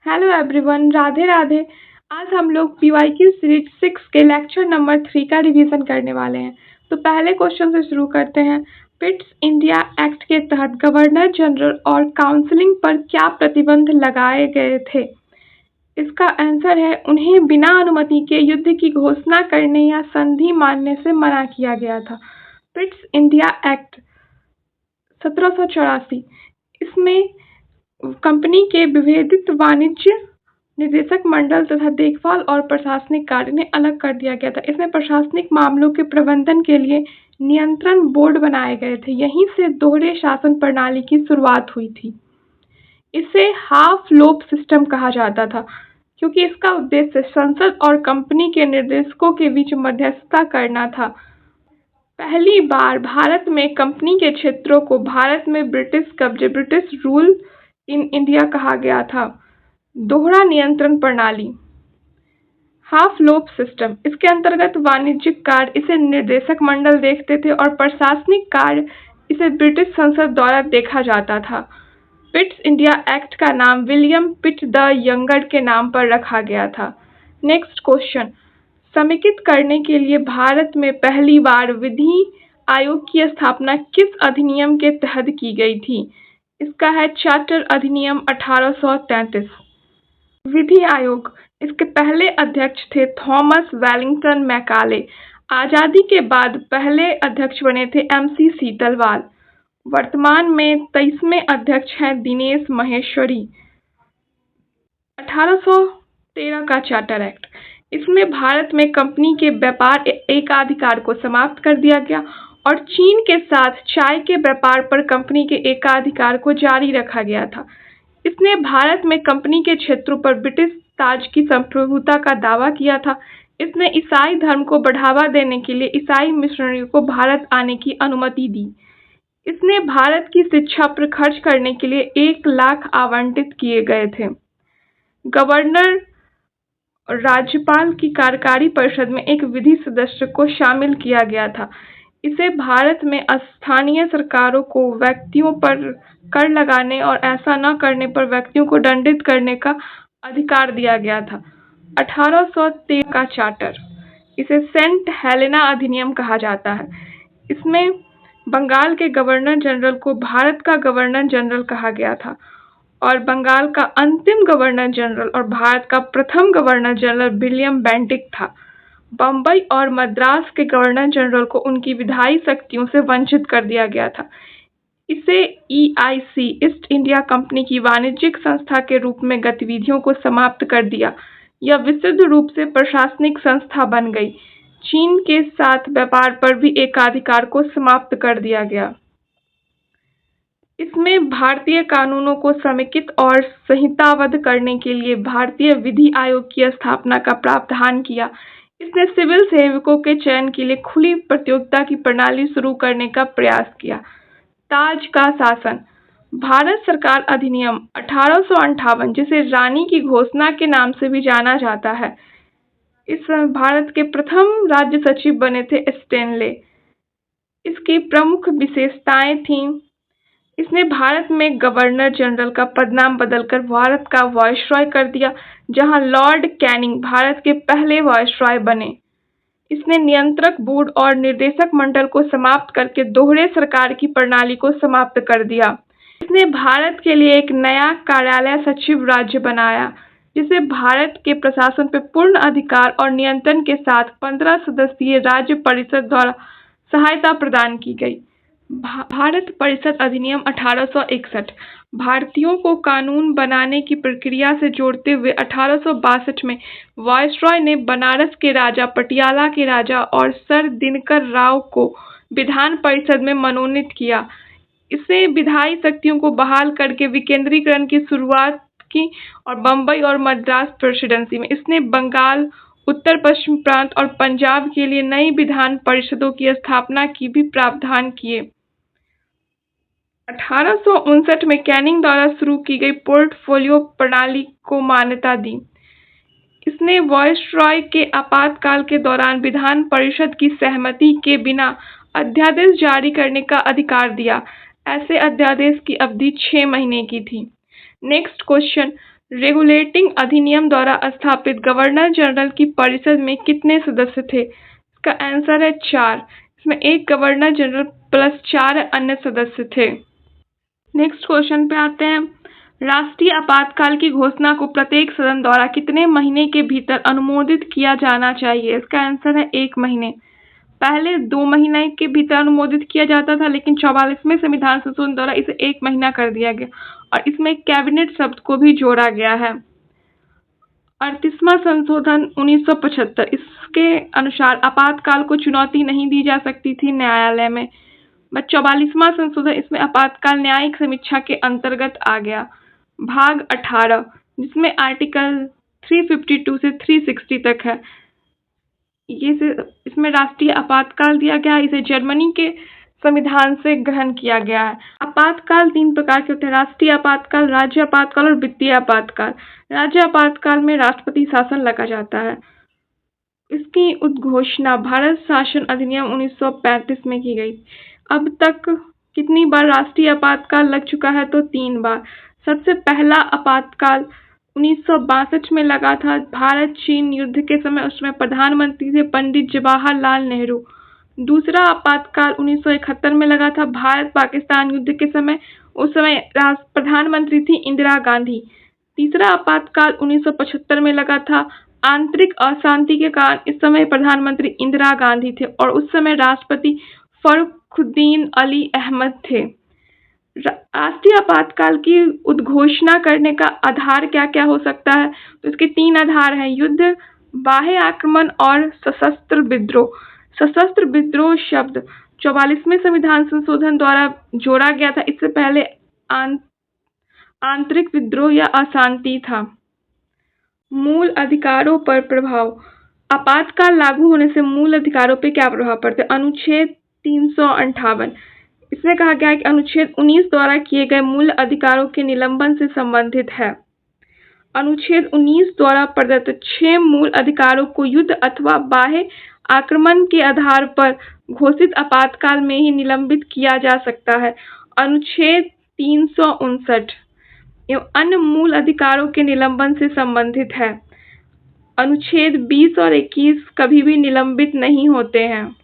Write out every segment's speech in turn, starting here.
Hello everyone, Radhe Radhe. आज हम लोग पीवाईक्यू सीरीज 6 के लेक्चर नंबर 3 का रिवीजन करने वाले हैं। तो पहले क्वेश्चन से शुरू करते हैं। पिट्स इंडिया एक्ट के तहत गवर्नर जनरल और काउंसिलिंग पर क्या प्रतिबंध लगाए गए थे? इसका आंसर है उन्हें बिना अनुमति के युद्ध की घोषणा करने या संधि मानने से मना किया गया था। पिट्स इंडिया एक्ट 1784 इसमें कंपनी के विभेदित वाणिज्य निदेशक मंडल तथा देखभाल और प्रशासनिक कार्य ने अलग कर दिया गया था। इसमें प्रशासनिक मामलों के प्रबंधन के लिए नियंत्रण बोर्ड बनाए गए थे। यहीं से दोहरे शासन प्रणाली की शुरुआत हुई थी। इसे हाफ लोप सिस्टम कहा जाता था क्योंकि इसका उद्देश्य संसद और कंपनी के निर्देशकों के बीच मध्यस्थता करना था। पहली बार भारत में कंपनी के क्षेत्रों को भारत में ब्रिटिश कब्जे ब्रिटिश रूल इन इंडिया कहा गया था। दोहरा नियंत्रण प्रणाली हाफ लोप सिस्टम, इसके अंतर्गत वाणिज्यिक कार्य इसे निर्देशक मंडल देखते थे और प्रशासनिक कार्य इसे ब्रिटिश संसद द्वारा देखा जाता था। पिट्स इंडिया एक्ट का नाम विलियम पिट द यंगर के नाम पर रखा गया था। नेक्स्ट क्वेश्चन, समेकित करने के लिए भारत में पहली बार विधि आयोग की स्थापना किस अधिनियम के तहत की गई थी? इसका है चार्टर अधिनियम 1833। विधि आयोग, इसके पहले अध्यक्ष थे थॉमस वेलिंगटन मैकाले। आजादी के बाद पहले अध्यक्ष बने थे MC सीतलवाल। वर्तमान में 23वें अध्यक्ष हैं दिनेश महेश्वरी। 1813 का चार्टर एक्ट, इसमें भारत में कंपनी के व्यापार एकाधिकार को समाप्त कर दिया गया और चीन के साथ चाय के व्यापार पर कंपनी के एकाधिकार को जारी रखा गया था। इसने भारत में कंपनी के क्षेत्रों पर ब्रिटिश ताज की संप्रभुता का दावा किया था। इसने ईसाई धर्म को बढ़ावा देने के लिए ईसाई मिशनरियों को भारत आने की अनुमति दी। इसने भारत की शिक्षा पर खर्च करने के लिए 1 लाख आवंटित किए गए थे। गवर्नर और राज्यपाल की कार्यकारी परिषद में एक विधि सदस्य को शामिल किया गया था। इसे भारत में स्थानीय सरकारों को व्यक्तियों पर कर लगाने और ऐसा न करने पर व्यक्तियों को दंडित करने का अधिकार दिया गया था। 1813 का चार्टर, इसे सेंट हेलेना अधिनियम कहा जाता है। इसमें बंगाल के गवर्नर जनरल को भारत का गवर्नर जनरल कहा गया था और बंगाल का अंतिम गवर्नर जनरल और भारत का प्रथम गवर्नर जनरल विलियम बेंटिक था। बम्बई और मद्रास के गवर्नर जनरल को उनकी विधायी शक्तियों से वंचित कर दिया गया था। इसे EIC ईस्ट इंडिया कंपनी की वाणिज्यिक संस्था के रूप में गतिविधियों को समाप्त कर दिया। यह विशुद्ध रूप से प्रशासनिक संस्था बन गई। चीन के साथ व्यापार पर भी एकाधिकार को समाप्त कर दिया गया। इसमें भारतीय कानूनों को समेकित और संहिताबद्ध करने के लिए भारतीय विधि आयोग की स्थापना का प्रावधान किया। इसने सिविल सेवकों के चयन के लिए खुली प्रतियोगिता की प्रणाली शुरू करने का प्रयास किया। ताज का शासन, भारत सरकार अधिनियम 1858, जिसे रानी की घोषणा के नाम से भी जाना जाता है। इस भारत के प्रथम राज्य सचिव बने थे स्टेनले। इसकी प्रमुख विशेषताएं थीं, इसने भारत में गवर्नर जनरल का पदनाम बदलकर भारत का वायसरॉय कर दिया, जहां लॉर्ड कैनिंग भारत के पहले वायसरॉय बने। इसने नियंत्रक बोर्ड और निर्देशक मंडल को समाप्त करके दोहरे सरकार की प्रणाली को समाप्त कर दिया। इसने भारत के लिए एक नया कार्यालय सचिव राज्य बनाया, जिसे भारत के प्रशासन पर पूर्ण अधिकार और नियंत्रण के साथ 15 सदस्यीय राज्य परिषद द्वारा सहायता प्रदान की गई। भारत परिषद अधिनियम 1861 भारतीयों को कानून बनाने की प्रक्रिया से जोड़ते हुए 1862 में वायसरॉय ने बनारस के राजा, पटियाला के राजा और सर दिनकर राव को विधान परिषद में मनोनीत किया। इसे विधायी शक्तियों को बहाल करके विकेंद्रीकरण की शुरुआत की और बम्बई और मद्रास प्रेसिडेंसी में इसने बंगाल, उत्तर पश्चिम प्रांत और पंजाब के लिए नई विधान परिषदों की स्थापना की भी प्रावधान किए। 1859 में कैनिंग द्वारा शुरू की गई पोर्टफोलियो प्रणाली को मान्यता दी। इसने वायसरॉय के आपातकाल के दौरान विधान परिषद की सहमति के बिना अध्यादेश जारी करने का अधिकार दिया। ऐसे अध्यादेश की अवधि 6 महीने की थी। नेक्स्ट क्वेश्चन, रेगुलेटिंग अधिनियम द्वारा स्थापित गवर्नर जनरल की परिषद में कितने सदस्य थे? इसका आंसर है 4। इसमें एक गवर्नर जनरल प्लस 4 अन्य सदस्य थे। नेक्स्ट क्वेश्चन पे आते हैं। राष्ट्रीय आपातकाल की घोषणा को प्रत्येक सदन द्वारा कितने महीने के भीतर अनुमोदित किया जाना चाहिए? इसका आंसर है 1 महीने। पहले 2 महीने के भीतर अनुमोदित किया जाता था, लेकिन 44वें संविधान संशोधन द्वारा इसे 1 महीना कर दिया गया और इसमें कैबिनेट शब्द को भी जोड़ा गया है। 38वां संशोधन 1975, इसके अनुसार आपातकाल को चुनौती नहीं दी जा सकती थी न्यायालय में। 44वां संशोधन, इसमें आपातकाल न्यायिक समीक्षा के अंतर्गत आ गया। भाग 18, जिसमें आर्टिकल 352 से 360 तक है, इसमें राष्ट्रीय आपातकाल दिया गया। इसे जर्मनी के संविधान से ग्रहण किया गया है। आपातकाल 3 प्रकार के होते हैं: राष्ट्रीय आपातकाल, राज्य आपातकाल और वित्तीय आपातकाल। राज्य आपातकाल में राष्ट्रपति शासन लगा जाता है। इसकी उद्घोषणा भारत शासन अधिनियम 1935 में की गई। अब तक कितनी बार राष्ट्रीय आपातकाल लग चुका है? तो 3 बार। सबसे पहला आपातकाल 1962 में लगा था, भारत चीन युद्ध के समय। उसमें प्रधानमंत्री थे पंडित जवाहरलाल नेहरू। दूसरा आपातकाल 1971 में लगा था, भारत पाकिस्तान युद्ध के समय। उस समय प्रधानमंत्री थी इंदिरा गांधी। तीसरा आपातकाल 1975 में लगा था, आंतरिक अशांति के कारण। इस समय प्रधानमंत्री इंदिरा गांधी थे और उस समय राष्ट्रपति फखरुद्दीन अली अहमद थे। राष्ट्रीय आपातकाल की उद्घोषणा करने का आधार क्या क्या हो सकता है? तो इसके 3 आधार हैं: युद्ध, बाह्य आक्रमण और सशस्त्र विद्रोह। सशस्त्र विद्रोह शब्द 44वें संविधान संशोधन द्वारा जोड़ा गया था। इससे पहले आंतरिक विद्रोह या अशांति था। मूल अधिकारों पर प्रभाव। आपातकाल लागू होने से मूल अधिकारों पर क्या प्रभाव पड़ता है? अनुच्छेद 358, इसमें कहा गया है कि अनुच्छेद 19 द्वारा किए गए मूल अधिकारों के निलंबन से संबंधित है। अनुच्छेद 19 द्वारा प्रदत्त 6 मूल अधिकारों को युद्ध अथवा बाह्य आक्रमण के आधार पर घोषित आपातकाल में ही निलंबित किया जा सकता है। अनुच्छेद 359 एवं अन्य मूल अधिकारों के निलंबन से संबंधित है। अनुच्छेद 20 और 21 कभी भी निलंबित नहीं होते हैं।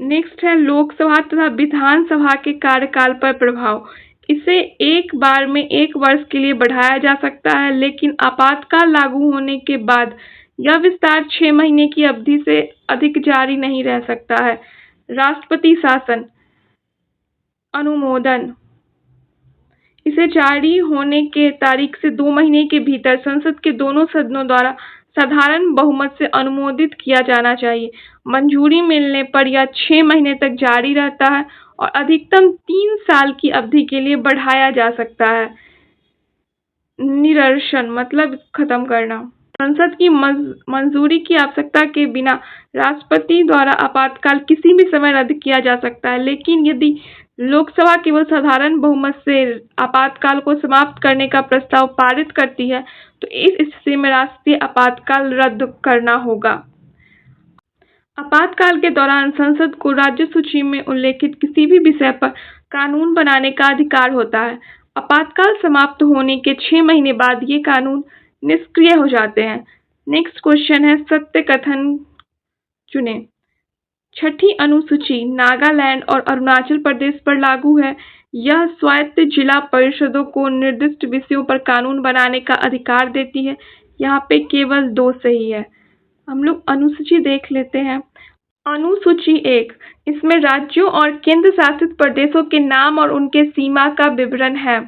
नेक्स्ट है लोकसभा तथा विधानसभा के कार्यकाल पर प्रभाव। इसे एक बार में 1 वर्ष के लिए बढ़ाया जा सकता है, लेकिन आपातकाल लागू होने के बाद यह विस्तार 6 महीने की अवधि से अधिक जारी नहीं रह सकता है। राष्ट्रपति शासन अनुमोदन, इसे जारी होने के तारीख से 2 महीने के भीतर संसद के दोनों सदनों द्वारा साधारण बहुमत से अनुमोदित किया जाना चाहिए। मंजूरी मिलने पर यह 6 महीने तक जारी रहता है और अधिकतम 3 साल की अवधि के लिए बढ़ाया जा सकता है। निरसन मतलब खत्म करना। संसद की मंजूरी की आवश्यकता के बिना राष्ट्रपति द्वारा आपातकाल किसी भी समय रद्द किया जा सकता है, लेकिन यदि लोकसभा केवल साधारण बहुमत से आपातकाल को समाप्त करने का प्रस्ताव पारित करती है, तो इस स्थिति में राष्ट्रीय आपातकाल रद्द करना होगा। आपातकाल के दौरान संसद को राज्य सूची में उल्लेखित किसी भी विषय पर कानून बनाने का अधिकार होता है। आपातकाल समाप्त होने के 6 महीने बाद ये कानून निष्क्रिय हो जाते हैं। नेक्स्ट क्वेश्चन है सत्य कथन चुने। 6ठी अनुसूची नागालैंड और अरुणाचल प्रदेश पर लागू है। यह स्वायत्त जिला परिषदों को निर्दिष्ट विषयों पर कानून बनाने का अधिकार देती है। यहाँ पे केवल 2 सही है। हम लोग अनुसूची देख लेते हैं। अनुसूची 1, इसमें राज्यों और केंद्र शासित प्रदेशों के नाम और उनके सीमा का विवरण है।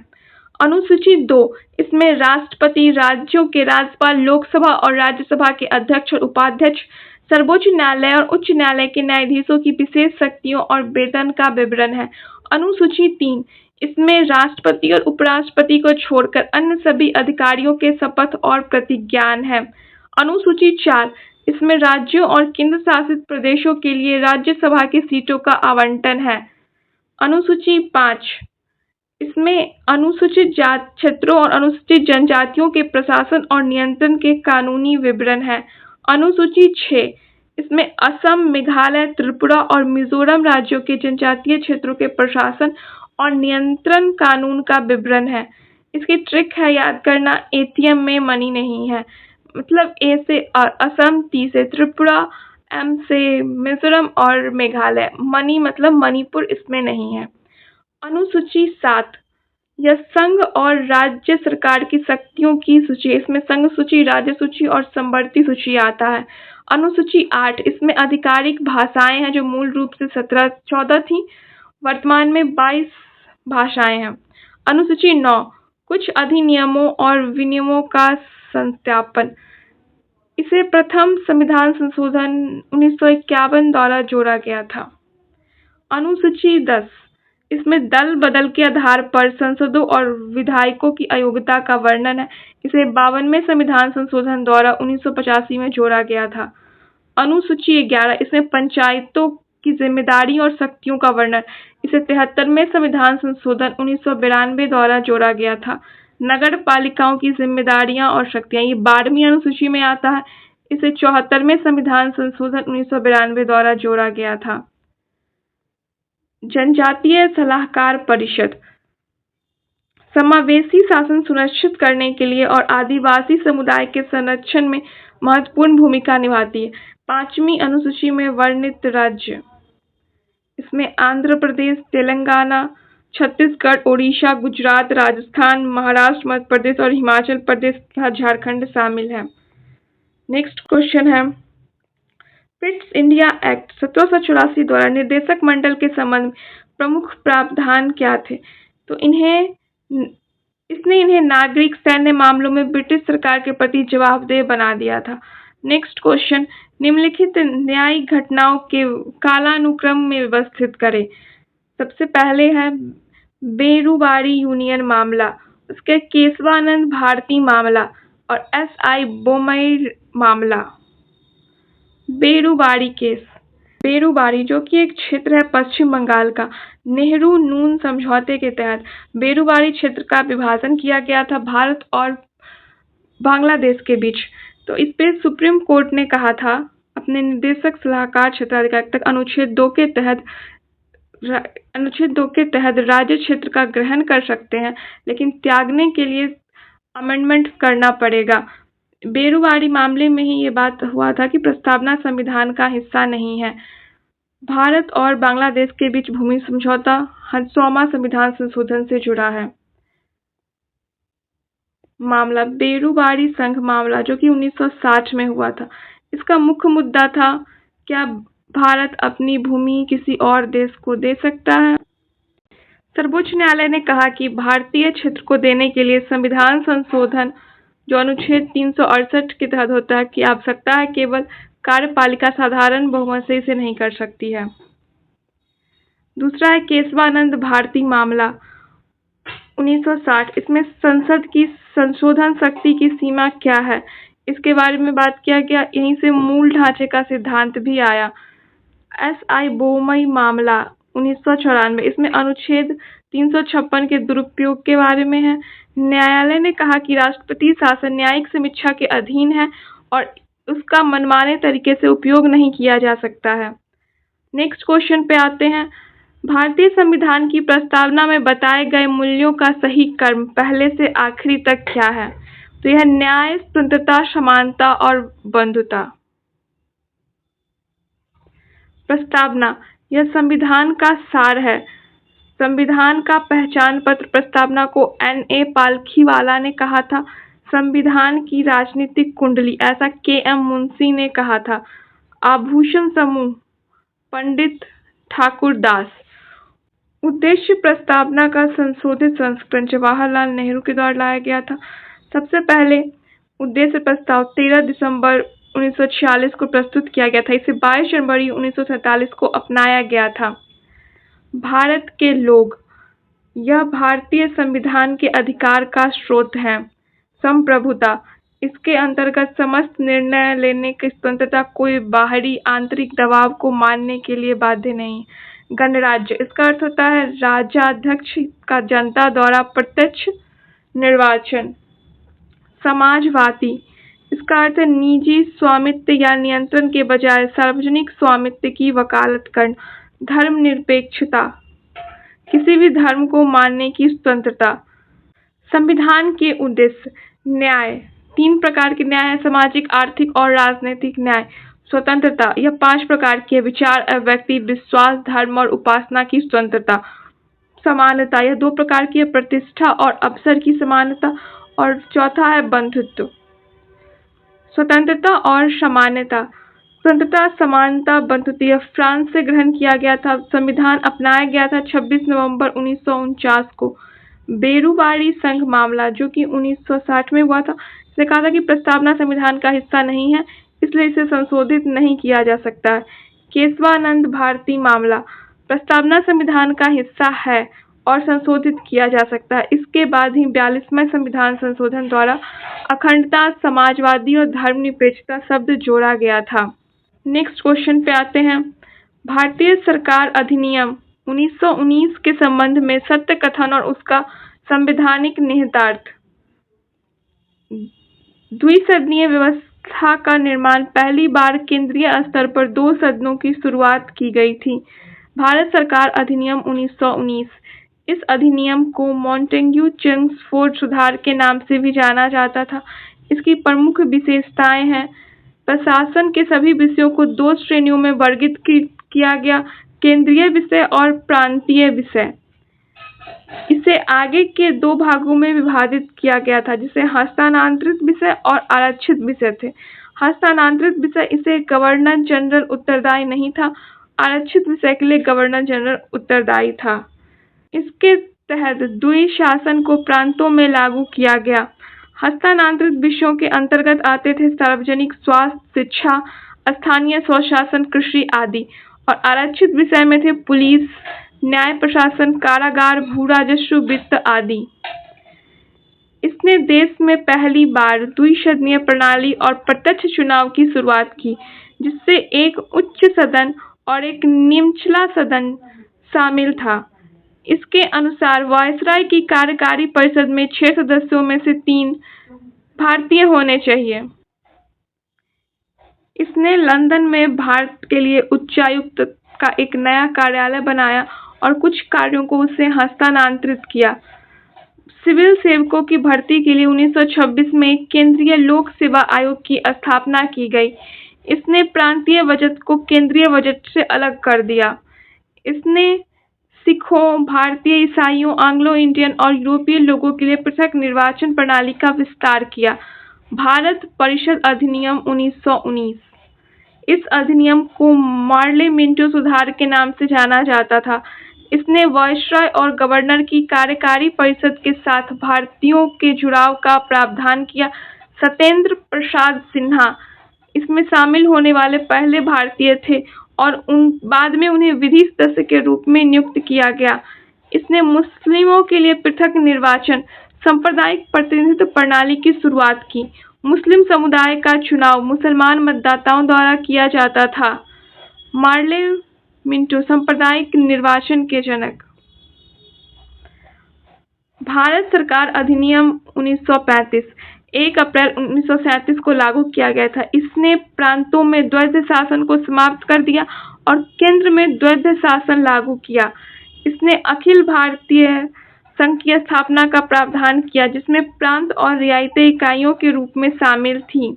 अनुसूची 2, इसमें राष्ट्रपति, राज्यों के राज्यपाल, लोकसभा और राज्यसभा के अध्यक्ष और उपाध्यक्ष, सर्वोच्च न्यायालय और उच्च न्यायालय के न्यायाधीशों की विशेष शक्तियों और वेतन का विवरण है। अनुसूची 3, इसमें राष्ट्रपति और उपराष्ट्रपति को छोड़कर अन्य सभी अधिकारियों के शपथ और प्रतिज्ञान है। अनुसूची 4, इसमें राज्यों और केंद्र शासित प्रदेशों के लिए राज्यसभा की सीटों का आवंटन है। अनुसूची 5, इसमें अनुसूचित जाति क्षेत्रों और अनुसूचित जनजातियों के प्रशासन और नियंत्रण के कानूनी विवरण है। अनुसूची 6, इसमें असम, मेघालय, त्रिपुरा और मिजोरम राज्यों के जनजातीय क्षेत्रों के प्रशासन और नियंत्रण कानून का विवरण है। इसकी ट्रिक है याद करना, एटीएम में मनी नहीं है। मतलब ए से असम, टी से त्रिपुरा, एम से मिजोरम और मेघालय। मनी मतलब मणिपुर इसमें नहीं है। अनुसूची 7, यह संघ और राज्य सरकार की शक्तियों की सूची। इसमें संघ सूची, राज्य सूची और समवर्ती सूची आता है। अनुसूची 8, इसमें आधिकारिक भाषाएं हैं जो मूल रूप से 14 थी, वर्तमान में 22 भाषाएं हैं। अनुसूची 9, कुछ अधिनियमों और विनियमों का सत्यापन। इसे प्रथम संविधान संशोधन 1951 द्वारा जोड़ा गया था। अनुसूची 10, इसमें दल बदल के आधार पर सांसदों और विधायकों की अयोग्यता का वर्णन है। इसे 52वें संविधान संशोधन द्वारा 1985 में जोड़ा गया था। अनुसूची 11, इसमें पंचायतों की जिम्मेदारी और शक्तियों का वर्णन। इसे 73वें संविधान संशोधन 1992 द्वारा जोड़ा गया था। नगर पालिकाओं की जिम्मेदारियां और शक्तियां, ये 12वीं अनुसूची में आता है। इसे 74वें संविधान संशोधन 1992 द्वारा जोड़ा गया था। जनजातीय सलाहकार परिषद समावेशी शासन सुनिश्चित करने के लिए और आदिवासी समुदाय के संरक्षण में महत्वपूर्ण भूमिका निभाती है। 5वीं अनुसूची में वर्णित राज्य, इसमें आंध्र प्रदेश, तेलंगाना, छत्तीसगढ़, ओडिशा, गुजरात, राजस्थान, महाराष्ट्र, मध्य प्रदेश और हिमाचल प्रदेश तथा झारखंड शामिल है। नेक्स्ट क्वेश्चन है, फिट्स इंडिया एक्ट 1784 द्वारा निर्देशक मंडल के संबंध में प्रमुख प्रावधान क्या थे? तो इसने इन्हें नागरिक सैन्य मामलों में ब्रिटिश सरकार के प्रति जवाबदेह बना दिया था। नेक्स्ट क्वेश्चन, निम्नलिखित न्यायिक घटनाओं के कालानुक्रम में व्यवस्थित करें। सबसे पहले है बेरुबारी यूनियन मामला, उसके केशवानंद भारती मामला और SI बोमई मामला। बेरुबारी केस, बेरुबारी जो कि एक क्षेत्र है पश्चिम बंगाल का, नेहरू नून समझौते के तहत बेरुबारी क्षेत्र का विभाजन किया गया था भारत और बांग्लादेश के बीच। तो इस पे सुप्रीम कोर्ट ने कहा था अपने निर्देशक सलाहकार क्षेत्राधिकार तक अनुच्छेद 2 के तहत राज्य क्षेत्र का ग्रहण कर सकते हैं, लेकिन त्यागने के लिए अमेंडमेंट करना पड़ेगा। बेरुबारी मामले में ही ये बात हुआ था कि प्रस्तावना संविधान का हिस्सा नहीं है। भारत और बांग्लादेश के बीच भूमि समझौता 100वां संविधान संशोधन से जुड़ा है। मामला बेरुबारी संघ मामला जो कि 1960 में हुआ था। इसका मुख्य मुद्दा था, क्या भारत अपनी भूमि किसी और देश को दे सकता है? सर्वोच्च न्यायालय ने कहा कि भारतीय क्षेत्र को देने के लिए संविधान संशोधन जो अनुच्छेद 368 के तहत होता है की आवश्यकता है, केवल कार्यपालिका साधारण बहुमत से इसे नहीं कर सकती है। दूसरा है केशवानंद भारती मामला 1960। इसमें संसद की संशोधन शक्ति की सीमा क्या है, इसके बारे में बात किया गया। यहीं से मूल ढांचे का सिद्धांत भी आया। SI बोमई मामला 1994, इसमें अनुच्छेद 356 के दुरुपयोग के बारे में है। न्यायालय ने कहा कि राष्ट्रपति शासन न्यायिक समीक्षा के अधीन है और उसका मनमाने तरीके से उपयोग नहीं किया जा सकता है। नेक्स्ट क्वेश्चन पे आते हैं, भारतीय संविधान की प्रस्तावना में बताए गए मूल्यों का सही क्रम पहले से आखिरी तक क्या है? तो यह न्याय, स्वतंत्रता, समानता और बंधुता। प्रस्तावना यह संविधान का सार है। संविधान का पहचान पत्र प्रस्तावना को NA पालखीवाला ने कहा था। संविधान की राजनीतिक कुंडली, ऐसा KM मुंशी ने कहा था। आभूषण समूह, पंडित ठाकुर दास। उद्देश्य प्रस्तावना का संशोधित संस्करण जवाहरलाल नेहरू के द्वारा लाया गया था। सबसे पहले उद्देश्य प्रस्ताव 13 दिसंबर 1946 को प्रस्तुत किया गया था। इसे 22 जनवरी 1947 को अपनाया गया था। भारत के लोग, यह भारतीय संविधान के अधिकार का स्रोत है। संप्रभुता, इसके अंतर्गत समस्त निर्णय लेने की स्वतंत्रता, कोई बाहरी आंतरिक दबाव को मानने के लिए बाध्य नहीं। गणराज्य, इसका अर्थ होता है राज्याध्यक्ष का जनता द्वारा प्रत्यक्ष निर्वाचन। समाजवादी, इसका अर्थ है निजी स्वामित्व या नियंत्रण के बजाय सार्वजनिक स्वामित्व की वकालत करना। धर्मनिरपेक्षता, किसी भी धर्म को मानने की स्वतंत्रता। संविधान के उद्देश्य। न्याय। 3 प्रकार के न्याय है, सामाजिक, आर्थिक और राजनीतिक न्याय। स्वतंत्रता। यह 5 प्रकार की है, विचार, व्यक्ति, विश्वास, धर्म और उपासना की स्वतंत्रता। समानता। यह 2 प्रकार की है, प्रतिष्ठा और अवसर की समानता। और चौथा है बंधुत्व। स्वतंत्रता और समानता। स्वतंत्रता, समानता, बंधुत्व। यह फ्रांस से ग्रहण किया गया था। संविधान अपनाया गया था 26 नवंबर 1949 को। बेरुवारी संघ मामला, जो कि 1960 में हुआ था, इसने कहा था कि प्रस्तावना संविधान का हिस्सा नहीं है, इसलिए इसे संशोधित नहीं किया जा सकता है। केशवानंद भारती मामला, प्रस्तावना संविधान का हिस्सा है और संशोधित किया जा सकता है। इसके बाद ही 42वें संविधान संशोधन द्वारा अखंडता, समाजवादी और धर्मनिरपेक्षता शब्द जोड़ा गया था। नेक्स्ट क्वेश्चन पे आते हैं। भारतीय सरकार अधिनियम 1919 के संबंध में सत्य कथन और उसका संवैधानिक निहितार्थ। द्विसदनीय व्यवस्था का निर्माण पहली बार केंद्रीय स्तर पर 2 सदनों की शुरुआत की गई थी। भारत सरकार अधिनियम 1919। इस अधिनियम को मॉन्टेग्यू चेम्सफोर्ड सुधार के नाम से भी जाना जाता था। इसकी प्रमुख विशेषताएं हैं। प्रशासन के सभी विषयों को 2 श्रेणियों में वर्गीकृत किया गया, केंद्रीय विषय और प्रांतीय विषय। इसे आगे के 2 भागों में विभाजित किया गया था, जिसे हस्तांतरित विषय और आरक्षित विषय थे। हस्तांतरित विषय इसे गवर्नर जनरल उत्तरदायी नहीं था, आरक्षित विषय के लिए गवर्नर जनरल उत्तरदायी था। इसके तहत द्विशासन को प्रांतों में लागू किया गया। हस्तांतरित विषयों के अंतर्गत आते थे सार्वजनिक स्वास्थ्य, शिक्षा, स्थानीय स्वशासन, कृषि आदि। और आरक्षित विषय में थे पुलिस, न्याय प्रशासन, कारागार, भू राजस्व, वित्त आदि। इसने देश में पहली बार द्विसदनीय प्रणाली और प्रत्यक्ष चुनाव की शुरुआत की, जिससे एक उच्च सदन और एक निचला सदन शामिल था। इसके अनुसार वायसराय की कार्यकारी परिषद में 6 सदस्यों में से 3 भारतीय होने चाहिए। इसने लंदन में भारत के लिए उच्चायुक्त का एक नया कार्यालय बनाया और कुछ कार्यों को उसे हस्तांतरित किया। सिविल सेवकों की भर्ती के लिए 1926 में केंद्रीय लोक सेवा आयोग की स्थापना की गई। इसने प्रांतीय बजट को केंद्रीय बजट से अलग कर दिया। इसने सिखों, भारतीय ईसाइयों, एंग्लो इंडियन और यूरोपीय लोगों के लिए पृथक निर्वाचन प्रणाली का विस्तार किया। भारत परिषद अधिनियम 1919। इस अधिनियम को मार्ले मिंटो सुधार के नाम से जाना जाता था। इसने वायसराय और गवर्नर की कार्यकारी परिषद के साथ भारतीयों के जुड़ाव का प्रावधान किया। सत्येंद्र प्रसाद सिन्हा इसमें शामिल होने वाले पहले भारतीय थे और बाद में उन्हें विधि सदस्य के रूप में नियुक्त किया गया। इसने मुस्लिमों के लिए पृथक निर्वाचन, सांप्रदायिक प्रतिनिधित्व प्रणाली की शुरुआत की। मुस्लिम समुदाय का चुनाव मुसलमान मतदाताओं द्वारा किया जाता था। मार्ले मिंटो सांप्रदायिक निर्वाचन के जनक। भारत सरकार अधिनियम 1935 1 अप्रैल 1937 को लागू किया गया था। इसने प्रांतों में द्वैध शासन को समाप्त कर दिया और केंद्र में द्वैध शासन लागू किया। इसने अखिल भारतीय संघ की स्थापना का प्रावधान किया, जिसमें प्रांत और रियायतें इकाइयों के रूप में शामिल थीं।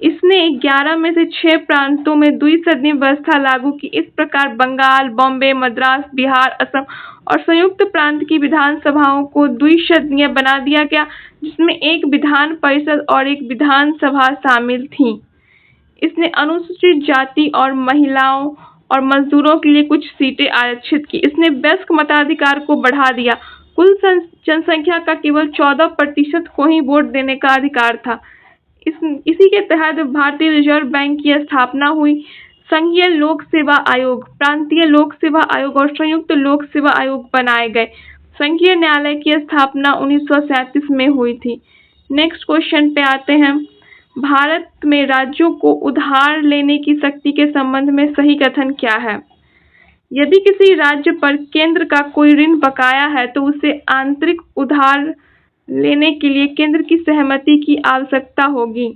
इसने 11 में से 6 प्रांतों में द्विसदनीय व्यवस्था लागू की। इस प्रकार बंगाल, बॉम्बे, मद्रास, बिहार, असम और संयुक्त प्रांत की विधानसभाओं को द्विसदनीय बना दिया गया, जिसमें एक विधान परिषद और एक विधानसभा शामिल थी। इसने अनुसूचित जाति और महिलाओं और मजदूरों के लिए कुछ सीटें आरक्षित की। इसने वयस्क मताधिकार को बढ़ा दिया। कुल जनसंख्या का केवल 14% को ही वोट देने का अधिकार था। इसी के तहत भारतीय रिजर्व बैंक की स्थापना हुई। संघीय लोक सेवा आयोग, प्रांतीय लोक सेवा आयोग और संयुक्त लोक सेवा आयोग बनाए गए। संघीय न्यायालय की स्थापना 1937 में हुई थी। नेक्स्ट क्वेश्चन पे आते हैं। भारत में राज्यों को उधार लेने की शक्ति के संबंध में सही कथन क्या है? यदि किसी राज्य पर केंद्र का कोई ऋण बकाया है तो उसे आंतरिक उधार लेने के लिए केंद्र की सहमति की आवश्यकता होगी।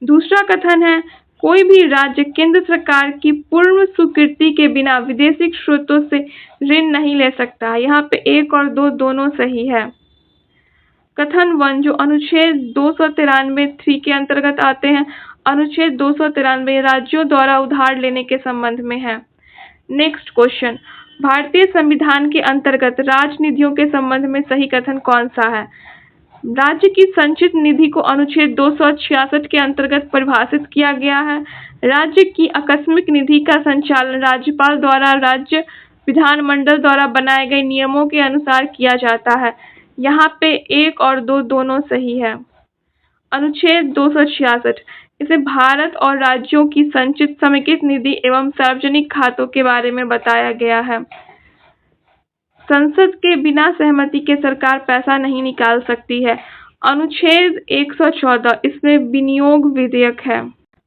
दूसरा कथन है, कोई भी राज्य केंद्र सरकार की पूर्ण स्वीकृति के बिना विदेशी स्रोतों से ऋण नहीं ले सकता। यहाँ पे 1 और 2 दोनों सही है। कथन 1 जो अनुच्छेद 293(3) के अंतर्गत आते हैं। अनुच्छेद 293 राज्यों द्वारा उधार लेने के संबंध में है। नेक्स्ट क्वेश्चन, भारतीय संविधान के अंतर्गत राजनिधियों के संबंध में सही कथन कौन सा है? राज्य की संचित निधि को अनुच्छेद 266 के अंतर्गत परिभाषित किया गया है। राज्य की आकस्मिक निधि का संचालन राज्यपाल द्वारा राज्य विधानमंडल द्वारा बनाए गए नियमों के अनुसार किया जाता है। यहाँ पे 1 और 2 दोनों सही है। अनुच्छेद 266 इसे भारत और राज्यों की संचित समेकित निधि एवं सार्वजनिक खातों के बारे में बताया गया है। संसद के बिना सहमति के सरकार पैसा नहीं निकाल सकती है। अनुच्छेद 114 इसमें विनियोग विधेयक है।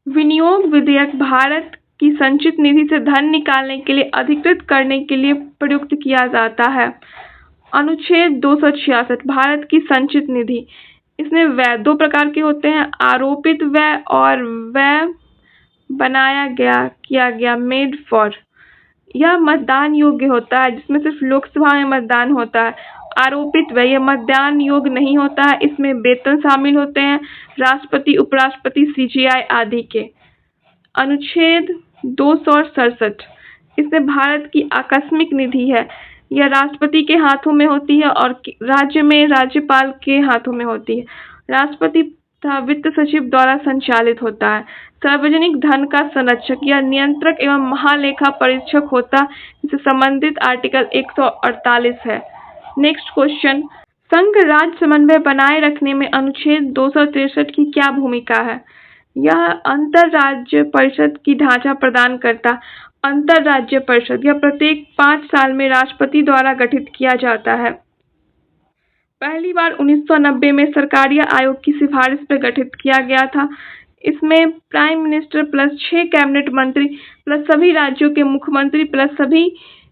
विनियोग विधेयक भारत की संचित निधि से धन निकालने के लिए अधिकृत करने के लिए प्रयुक्त किया जाता है। अनुच्छेद 266 भारत की संचित निधि, इसमें व्यय 2 प्रकार के होते हैं, आरोपित व्यय और व्यय बनाया गया किया गया मेड फॉर। यह मतदान योग्य होता है जिसमें सिर्फ लोकसभा में मतदान होता है। आरोपित व्यय मतदान योग्य नहीं होता है, इसमें वेतन शामिल होते हैं राष्ट्रपति, उपराष्ट्रपति, सीजीआई आदि के। अनुच्छेद 267 इसमें भारत की आकस्मिक निधि है। यह राष्ट्रपति के हाथों में होती है और राज्य में राज्यपाल के हाथों में होती है। राष्ट्रपति तथा वित्त सचिव द्वारा संचालित होता है। सार्वजनिक धन का संरक्षक या नियंत्रक एवं महालेखा परीक्षक होता, जिससे संबंधित आर्टिकल 148 है। नेक्स्ट क्वेश्चन, संघ राज्य समन्वय बनाए रखने में अनुच्छेद 263 की क्या भूमिका है? यह अंतर राज्य परिषद की ढांचा प्रदान करता। अंतर राज्य परिषद यह प्रत्येक 5 साल में राष्ट्रपति द्वारा गठित किया जाता है। पहली बार 1990 में सरकारीय आयोग की सिफारिश पर गठित किया गया था। इसमें प्राइम मिनिस्टर प्लस 6 कैबिनेट मंत्री प्लस सभी राज्यों के मुख्यमंत्री प्लस सभी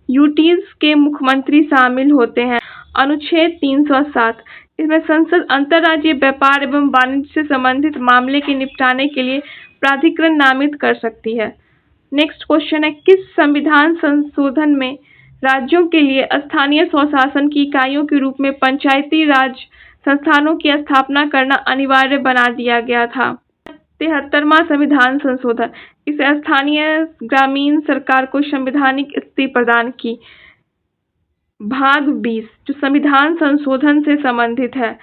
यूटीज के मुख्यमंत्री शामिल होते हैं। अनुच्छेद 307 इसमें संसद अंतर्राज्यीय व्यापार एवं वाणिज्य से संबंधित मामले के निपटाने के लिए प्राधिकरण नामित कर सकती है। नेक्स्ट क्वेश्चन है, किस संविधान संशोधन में राज्यों के लिए स्थानीय स्वशासन की इकाइयों के रूप में पंचायती राज संस्थानों की स्थापना करना अनिवार्य बना दिया गया था? 73वां संविधान संशोधन इसे स्थानीय ग्रामीण सरकार को संवैधानिक स्थिति प्रदान की। भाग 20 जो संविधान संशोधन से संबंधित है,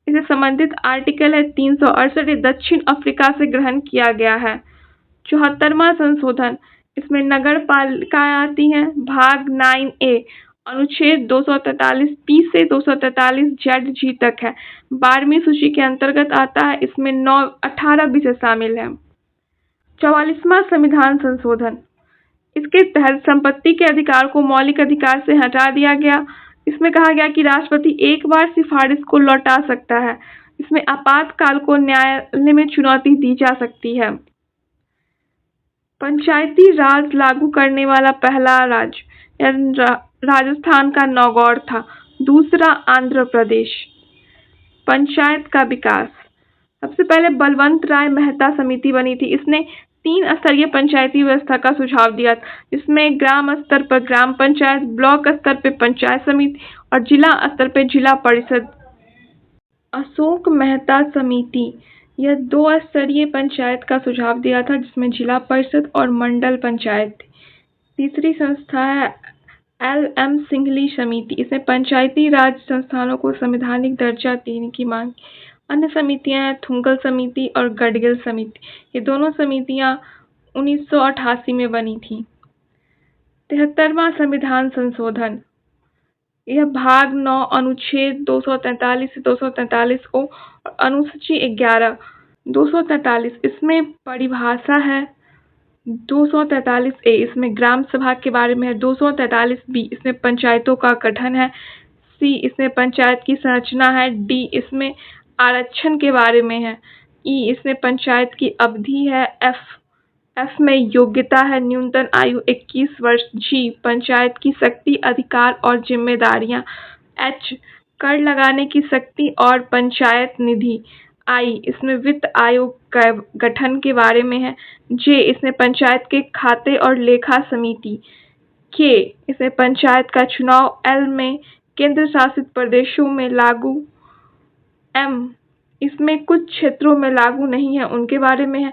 इसे संबंधित आर्टिकल है 368 दक्षिण अफ्रीका से ग्रहण किया गया है। 74वां संशोधन इसमें नगर पालिकाएं आती हैं। भाग 9A अनुच्छेद 243 से 243 ZG तक है। 12वीं सूची के अंतर्गत आता है। इसमें 18 विषय शामिल है। 44वां संविधान संशोधन इसके तहत संपत्ति के अधिकार को मौलिक अधिकार से हटा दिया गया। इसमें कहा गया कि राष्ट्रपति एक बार सिफारिश को लौटा सकता है। इसमें आपातकाल को न्यायालय में चुनौती दी जा सकती है। पंचायती राज लागू करने वाला पहला राज्य राजस्थान का नागौर था। दूसरा आंध्र प्रदेश। पंचायत का विकास सबसे पहले बलवंत राय मेहता समिति बनी थी। इसने 3 स्तरीय पंचायती व्यवस्था का सुझाव दिया, जिसमें ग्राम स्तर पर ग्राम पंचायत, ब्लॉक स्तर पर पंचायत समिति और जिला स्तर पर जिला परिषद। अशोक मेहता समिति यह 2 स्तरीय पंचायत का सुझाव दिया था, जिसमें जिला परिषद और मंडल पंचायत थी। तीसरी संस्था है LM सिंघली समिति। इसने पंचायती राज संस्थानों को संवैधानिक दर्जा देने की मांग। अन्य समितियां हैं थुंगल समिति और गडगिल समिति। ये दोनों समितियां 1988 में बनी थी। 73वां संविधान संशोधन यह भाग 9 अनुच्छेद 243 से 243 को और अनुसूची 11 243 इसमें परिभाषा है। 243A इसमें ग्राम सभा के बारे में है। 243B इसमें पंचायतों का गठन है। C इसमें पंचायत की संरचना है। D इसमें आरक्षण के बारे में है। E इसमें पंचायत की अवधि है। F में योग्यता है, न्यूनतम आयु 21 वर्ष। G पंचायत की शक्ति, अधिकार और जिम्मेदारियां। H कर लगाने की शक्ति और पंचायत निधि। I इसमें वित्त आयोग का गठन के बारे में है। J इसमें पंचायत के खाते और लेखा समिति। K इसमें पंचायत का चुनाव। L में केंद्र शासित प्रदेशों में लागू M इसमें कुछ क्षेत्रों में लागू नहीं है, उनके बारे में है।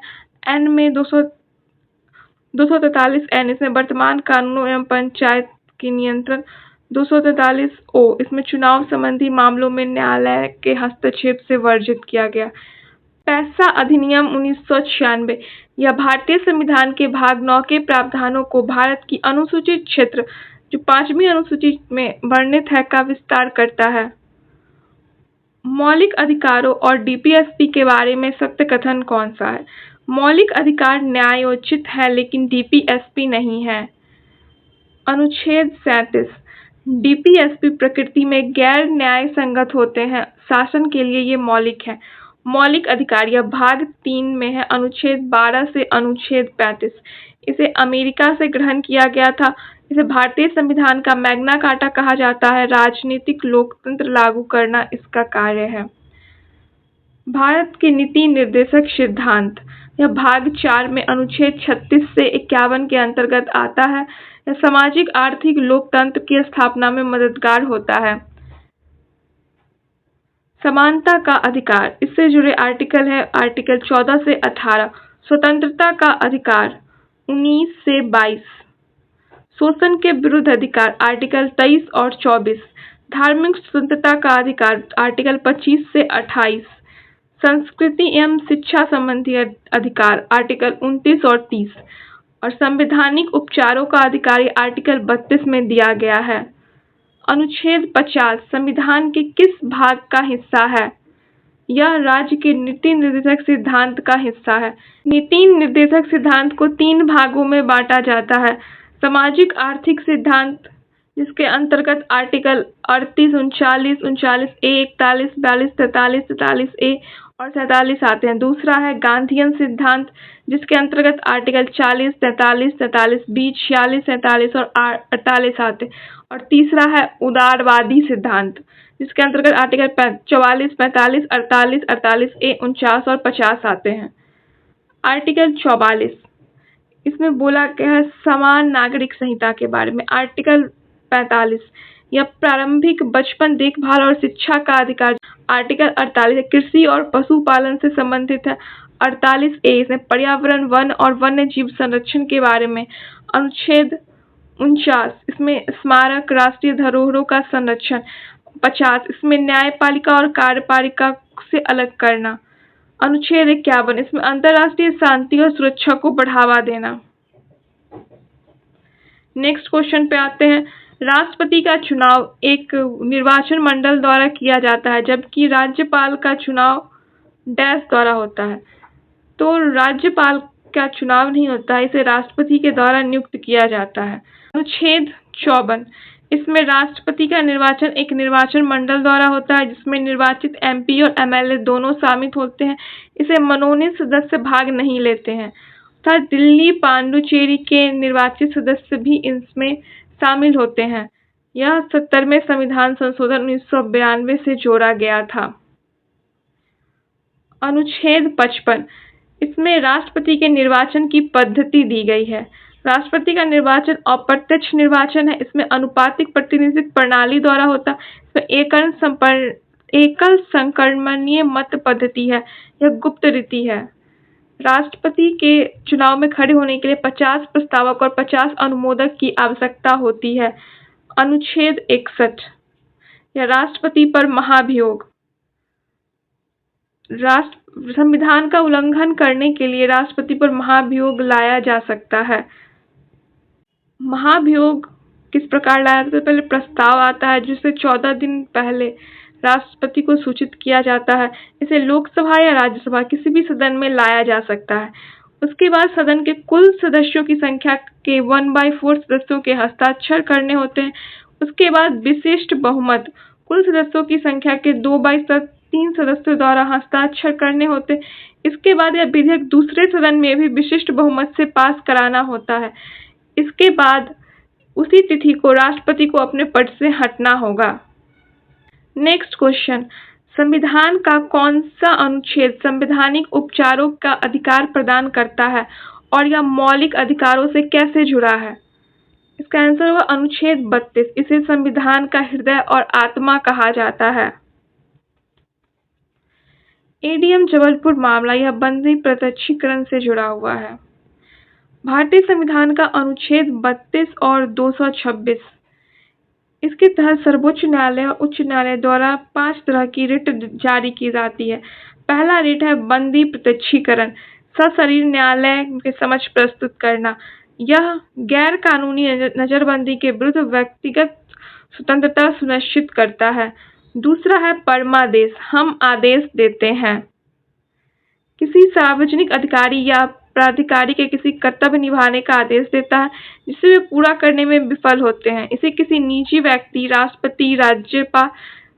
N में 243 N इसमें वर्तमान कानूनों एवं पंचायत की नियंत्रण। 243 O इसमें चुनाव संबंधी मामलों में न्यायालय के हस्तक्षेप से वर्जित किया गया। पैसा अधिनियम 1996 यह भारतीय संविधान के भाग 9 के प्रावधानों को भारत की अनुसूचित क्षेत्र जो 5वीं अनुसूची में वर्णित है का विस्तार करता है। मौलिक अधिकारों और डीपीएसपी के बारे में सत्य कथन कौन सा है? मौलिक अधिकार न्यायोचित है लेकिन डीपीएसपी नहीं है। अनुच्छेद 37 डीपीएसपी प्रकृति में गैर न्याय संगत होते हैं, शासन के लिए ये मौलिक है। मौलिक अधिकार यह भाग 3 में है, अनुच्छेद 12 से अनुच्छेद 35। इसे अमेरिका से ग्रहण किया गया था। इसे भारतीय संविधान का मैग्ना कार्टा कहा जाता है। राजनीतिक लोकतंत्र लागू करना इसका कार्य है। भारत के नीति निर्देशक सिद्धांत यह भाग 4 में अनुच्छेद 36 से 51 के अंतर्गत आता है। यह सामाजिक आर्थिक लोकतंत्र की स्थापना में मददगार होता है। समानता का अधिकार इससे जुड़े आर्टिकल है आर्टिकल 14 से 18। स्वतंत्रता का अधिकार 19 से 22। शोषण के विरुद्ध अधिकार आर्टिकल 23 और 24। धार्मिक स्वतंत्रता का अधिकार आर्टिकल 25 से 28। संस्कृति एवं शिक्षा संबंधी अधिकार आर्टिकल 29 और 30 और संवैधानिक उपचारों का अधिकार आर्टिकल 32 में दिया गया है। अनुच्छेद 50 संविधान के किस भाग का हिस्सा है? यह राज्य के नीति निर्देशक सिद्धांत का हिस्सा है। नीति निर्देशक सिद्धांत को 3 भागों में बांटा जाता है। सामाजिक आर्थिक सिद्धांत जिसके अंतर्गत आर्टिकल 38, 39, 39A, 41, 42, 43, 43A और 47 आते हैं। दूसरा है गांधीयन सिद्धांत जिसके अंतर्गत आर्टिकल 40, 43, 43B, 46, 47 और 48 आते हैं। और तीसरा है उदारवादी सिद्धांत जिसके अंतर्गत आर्टिकल 44, 45, 48, 48A, 49 और 50 आते हैं। आर्टिकल 44 इसमें बोला गया है समान नागरिक संहिता के बारे में। आर्टिकल 45 यह प्रारंभिक बचपन देखभाल और शिक्षा का अधिकार। आर्टिकल 48 कृषि और पशुपालन से संबंधित है। 48A इसमें पर्यावरण वन और वन्य जीव संरक्षण के बारे में। अनुच्छेद 49 इसमें स्मारक राष्ट्रीय धरोहरों का संरक्षण। 50 इसमें न्यायपालिका और कार्यपालिका से अलग करना। अनुच्छेद 51 इसमें अंतर्राष्ट्रीय शांति और सुरक्षा को बढ़ावा देना। नेक्स्ट क्वेश्चन पे आते हैं। राष्ट्रपति का चुनाव एक निर्वाचन मंडल द्वारा किया जाता है जबकि राज्यपाल का चुनाव डैश द्वारा होता है। तो राज्यपाल का चुनाव नहीं होता है, इसे राष्ट्रपति के द्वारा नियुक्त किया जाता है। अनुच्छेद 54 इसमें राष्ट्रपति का निर्वाचन एक निर्वाचन मंडल द्वारा होता है जिसमें निर्वाचित एमपी और एमएलए दोनों शामिल होते हैं। इसे मनोनीत सदस्य भाग नहीं लेते हैं तथा दिल्ली पांडुचेरी के निर्वाचित सदस्य भी इसमें शामिल होते हैं। यह 70वें संविधान संशोधन 1992 से जोड़ा गया था। अनुच्छेद 55 इसमें राष्ट्रपति के निर्वाचन की पद्धति दी गई है। राष्ट्रपति का निर्वाचन अप्रत्यक्ष निर्वाचन है। इसमें अनुपातिक प्रतिनिधित्व प्रणाली द्वारा होता है। इसमें एकल संक्रमणीय मत पद्धति है। यह गुप्त रीति है। राष्ट्रपति के चुनाव में खड़े होने के लिए 50 प्रस्तावक और 50 अनुमोदक की आवश्यकता होती है। अनुच्छेद 61 यह राष्ट्रपति पर महाभियोग। संविधान का उल्लंघन करने के लिए राष्ट्रपति पर महाभियोग लाया जा सकता है। महाभियोग किस प्रकार लाया जाता है? पहले प्रस्ताव आता है जिसे 14 दिन पहले राष्ट्रपति को सूचित किया जाता है। इसे लोकसभा या राज्यसभा किसी भी सदन में लाया जा सकता है। उसके बाद सदन के कुल सदस्यों की संख्या के 1/4 सदस्यों के हस्ताक्षर करने होते हैं। उसके बाद विशिष्ट बहुमत कुल सदस्यों की संख्या के 2/3 सदस्यों द्वारा हस्ताक्षर करने होते हैं। इसके बाद यह विधेयक दूसरे सदन में भी विशिष्ट बहुमत से पास कराना होता है। इसके बाद उसी तिथि को राष्ट्रपति को अपने पद से हटना होगा। नेक्स्ट क्वेश्चन, संविधान का कौन सा अनुच्छेद संवैधानिक उपचारों का अधिकार प्रदान करता है और यह मौलिक अधिकारों से कैसे जुड़ा है? इसका आंसर होगा अनुच्छेद 32। इसे संविधान का हृदय और आत्मा कहा जाता है। एडीएम जबलपुर मामला यह बंदी प्रत्यक्षीकरण से जुड़ा हुआ है। भारतीय संविधान का अनुच्छेद 32 और 226 इसके तहत सर्वोच्च न्यायालय और उच्च न्यायालय द्वारा 5 तरह की रिट जारी की जाती है। पहला रिट है बंदी प्रत्यक्षीकरण, सशरीर न्यायालय के समक्ष प्रस्तुत करना। यह गैर कानूनी नजरबंदी के विरुद्ध व्यक्तिगत स्वतंत्रता सुनिश्चित करता है। दूसरा है परमादेश, हम आदेश देते हैं। किसी सार्वजनिक अधिकारी या प्राधिकारी के किसी कर्तव्य निभाने का आदेश देता है जिसे वे पूरा करने में विफल होते हैं। इसे किसी निजी व्यक्ति, राष्ट्रपति, राज्यपाल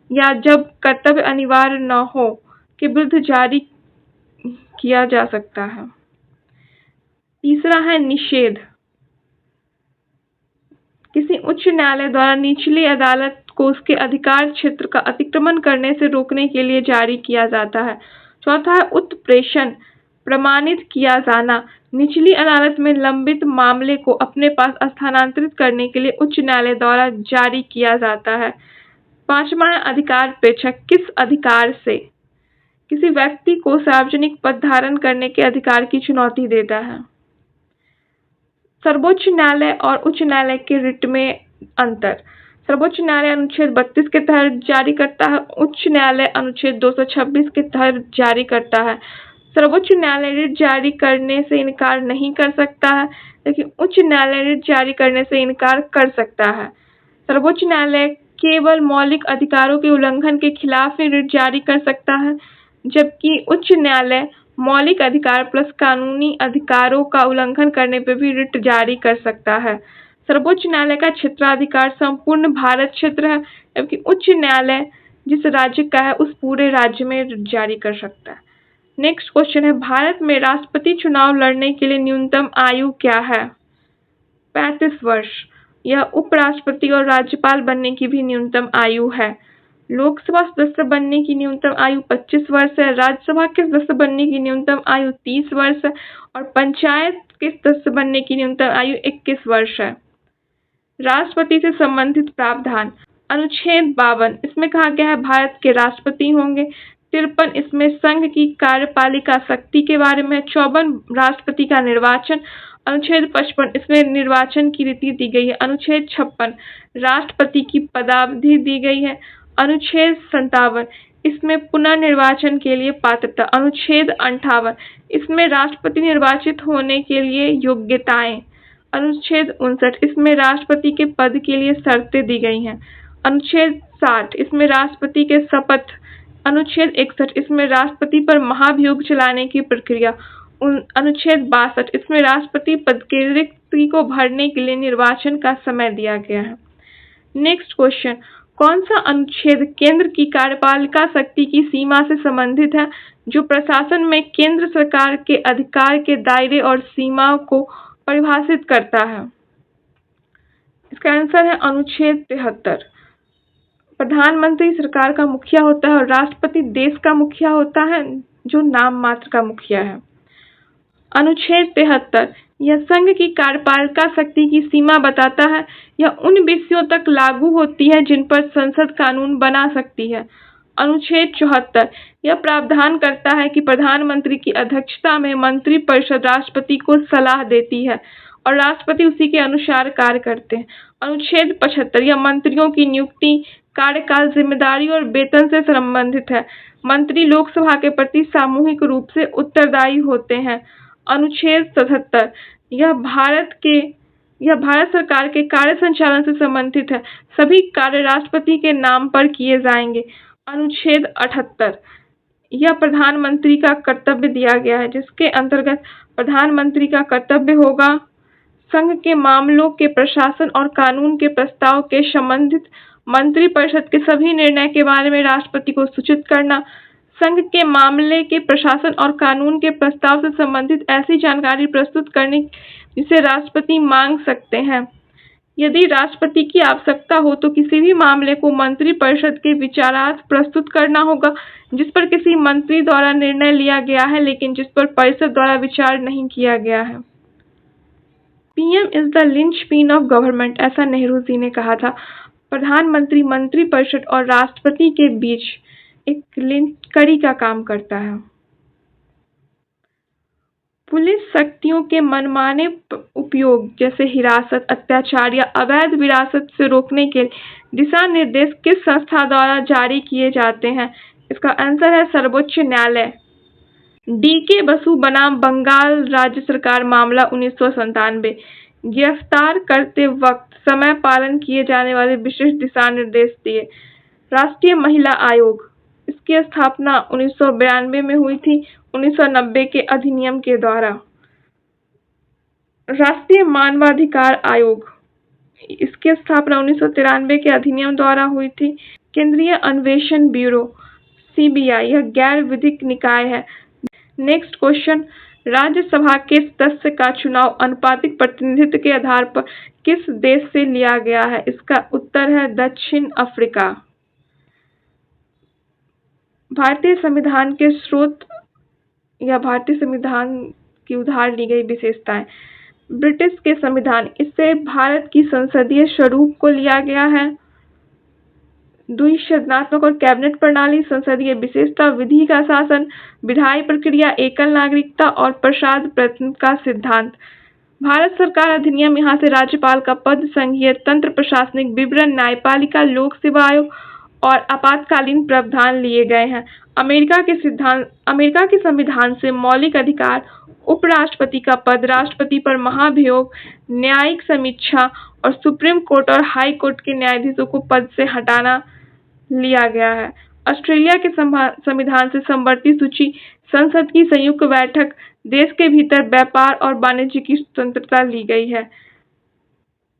या जब कर्तव्य अनिवार्य न हो के विरुद्ध जारी किया जा सकता है। तीसरा है निषेध, किसी उच्च न्यायालय द्वारा निचली अदालत को उसके अधिकार क्षेत्र का अतिक्रमण करने से रोकने के लिए जारी किया जाता है। चौथा है उत्प्रेषण, प्रमाणित किया जाना, निचली अदालत में लंबित मामले को अपने पास स्थानांतरित करने के लिए उच्च न्यायालय द्वारा जारी किया जाता है। पांचवा है अधिकार प्रेक्षक, किस अधिकार से, किसी व्यक्ति को सार्वजनिक पद धारण करने के अधिकार की चुनौती देता है। सर्वोच्च न्यायालय और उच्च न्यायालय के रिट में अंतर। सर्वोच्च न्यायालय अनुच्छेद 32 के तहत जारी करता है, उच्च न्यायालय अनुच्छेद 226 के तहत जारी करता है। सर्वोच्च न्यायालय रिट जारी करने से इनकार नहीं कर सकता है, लेकिन उच्च न्यायालय रिट जारी करने से इनकार कर सकता है। सर्वोच्च न्यायालय केवल मौलिक अधिकारों के उल्लंघन के खिलाफ ही रिट जारी कर सकता है, जबकि उच्च न्यायालय मौलिक अधिकार प्लस कानूनी अधिकारों का उल्लंघन करने पर भी रिट जारी कर सकता है। सर्वोच्च न्यायालय का क्षेत्राधिकार संपूर्ण भारत क्षेत्र है, जबकि उच्च न्यायालय जिस राज्य का है उस पूरे राज्य में रिट जारी कर सकता है। नेक्स्ट क्वेश्चन है, भारत में राष्ट्रपति चुनाव लड़ने के लिए न्यूनतम आयु क्या है? 35 वर्ष। यह उपराष्ट्रपति और राज्यपाल बनने की भी न्यूनतम आयु है। लोकसभा सदस्य बनने की न्यूनतम आयु 25 वर्ष है। राज्यसभा के सदस्य बनने की न्यूनतम आयु 30 वर्ष है और पंचायत के सदस्य बनने की न्यूनतम आयु 21 वर्ष है। राष्ट्रपति से संबंधित प्रावधान। अनुच्छेद 52 इसमें कहा गया है भारत के राष्ट्रपति होंगे। 53 इसमें संघ की कार्यपालिका शक्ति के बारे में। 54 राष्ट्रपति का निर्वाचन। अनुच्छेद 55 इसमें निर्वाचन की रीति दी गई है। अनुच्छेद 56 राष्ट्रपति की पदावधि दी गई है। अनुच्छेद 57 इसमें पुनर्निर्वाचन के लिए पात्रता। अनुच्छेद 58 इसमें राष्ट्रपति निर्वाचित होने के लिए योग्यताएं। अनुच्छेद 59 इसमें राष्ट्रपति के पद के लिए शर्तें दी गई हैं। अनुच्छेद 60 इसमें राष्ट्रपति के शपथ। अनुच्छेद 61 इसमें राष्ट्रपति पर महाभियोग चलाने की प्रक्रिया। अनुच्छेद 62 इसमें राष्ट्रपति पद के रिक्ति को भरने के लिए निर्वाचन का समय दिया गया है। नेक्स्ट क्वेश्चन, कौन सा अनुच्छेद केंद्र की कार्यपालिका शक्ति की सीमा से संबंधित है, जो प्रशासन में केंद्र सरकार के अधिकार के दायरे और सीमा को परिभाषित करता है? इसका आंसर है अनुच्छेद 73। प्रधानमंत्री सरकार का मुखिया होता है और राष्ट्रपति देश का मुखिया होता है, जो नाम मात्र का मुखिया है। अनुच्छेद 73 यह संघ की कार्यपालिका शक्ति की सीमा बताता है। यह उन विषयों तक लागू होती है जिन पर संसद कानून बना सकती है। अनुच्छेद 74 यह प्रावधान करता है कि प्रधानमंत्री की अध्यक्षता में मंत्रिपरिषद राष्ट्रपति को सलाह देती है और राष्ट्रपति उसी के अनुसार कार्य करते हैं। अनुच्छेद 75 यह मंत्रियों की नियुक्ति, कार्यकाल, जिम्मेदारी और वेतन से संबंधित है। मंत्री लोकसभा के प्रति सामूहिक रूप से उत्तरदायी होते हैं। अनुच्छेद 77 यह भारत सरकार के कार्य संचालन से संबंधित है। सभी कार्य राष्ट्रपति के नाम पर किए जाएंगे। अनुच्छेद 78 यह प्रधानमंत्री का कर्तव्य दिया गया है, जिसके अंतर्गत प्रधानमंत्री का कर्तव्य होगा संघ के मामलों के प्रशासन और कानून के प्रस्ताव के संबंधित मंत्रिपरिषद के सभी निर्णय के बारे में राष्ट्रपति को सूचित करना। संघ के मामले के प्रशासन और कानून के प्रस्ताव से संबंधित ऐसी जानकारी प्रस्तुत करने जिसे राष्ट्रपति मांग सकते हैं। यदि राष्ट्रपति की आवश्यकता हो तो किसी भी मामले को मंत्रिपरिषद के विचारार्थ प्रस्तुत करना होगा जिस पर किसी मंत्री द्वारा निर्णय लिया गया है, लेकिन जिस पर परिषद द्वारा विचार नहीं किया गया है। PM is the linchpin of government, ऐसा नेहरू जी ने कहा था। प्रधानमंत्री, मंत्रिपरिषद और राष्ट्रपति के बीच एक लिंक का काम करता है। पुलिस शक्तियों के मनमाने उपयोग जैसे हिरासत, अत्याचार या अवैध विरासत से रोकने के दिशा निर्देश किस संस्था द्वारा जारी किए जाते हैं? इसका आंसर है सर्वोच्च न्यायालय। DK बसु बनाम बंगाल राज्य सरकार मामला 1997। गिरफ्तार करते वक्त समय पालन किए जाने वाले विशिष्ट दिशा निर्देश दिए। राष्ट्रीय महिला आयोग, इसकी स्थापना 1992 में हुई थी 1990 के अधिनियम के द्वारा। राष्ट्रीय मानवाधिकार आयोग, इसकी स्थापना 1993 के अधिनियम द्वारा हुई थी। केंद्रीय अन्वेषण ब्यूरो CBI, यह गैर विधिक निकाय है। नेक्स्ट क्वेश्चन, राज्यसभा के सदस्य का चुनाव अनुपातिक प्रतिनिधित्व के आधार पर किस देश से लिया गया है? इसका उत्तर है दक्षिण अफ्रीका। भारतीय संविधान के स्रोत या भारतीय संविधान की उधार ली गई विशेषताएं। ब्रिटिश के संविधान, इससे भारत की संसदीय स्वरूप को लिया गया है। द्विसदनात्मक और कैबिनेट प्रणाली, संसदीय विशेषता, विधि का शासन, विधायी प्रक्रिया, एकल नागरिकता और प्रसाद प्रयत्न का सिद्धांत। भारत सरकार अधिनियम, यहाँ से राज्यपाल का पद, संघीय तंत्र, प्रशासनिक विवरण, न्यायपालिका, लोक सेवा आयोग और आपातकालीन प्रावधान लिए गए हैं। अमेरिका के संविधान से मौलिक अधिकार, उपराष्ट्रपति का पद, राष्ट्रपति पर महाभियोग, न्यायिक समीक्षा और सुप्रीम कोर्ट और हाई कोर्ट के न्यायाधीशों को पद से हटाना लिया गया है। ऑस्ट्रेलिया के संविधान से समवर्ती सूची, संसद की संयुक्त बैठक, देश के भीतर व्यापार और वाणिज्य की स्वतंत्रता ली गई है।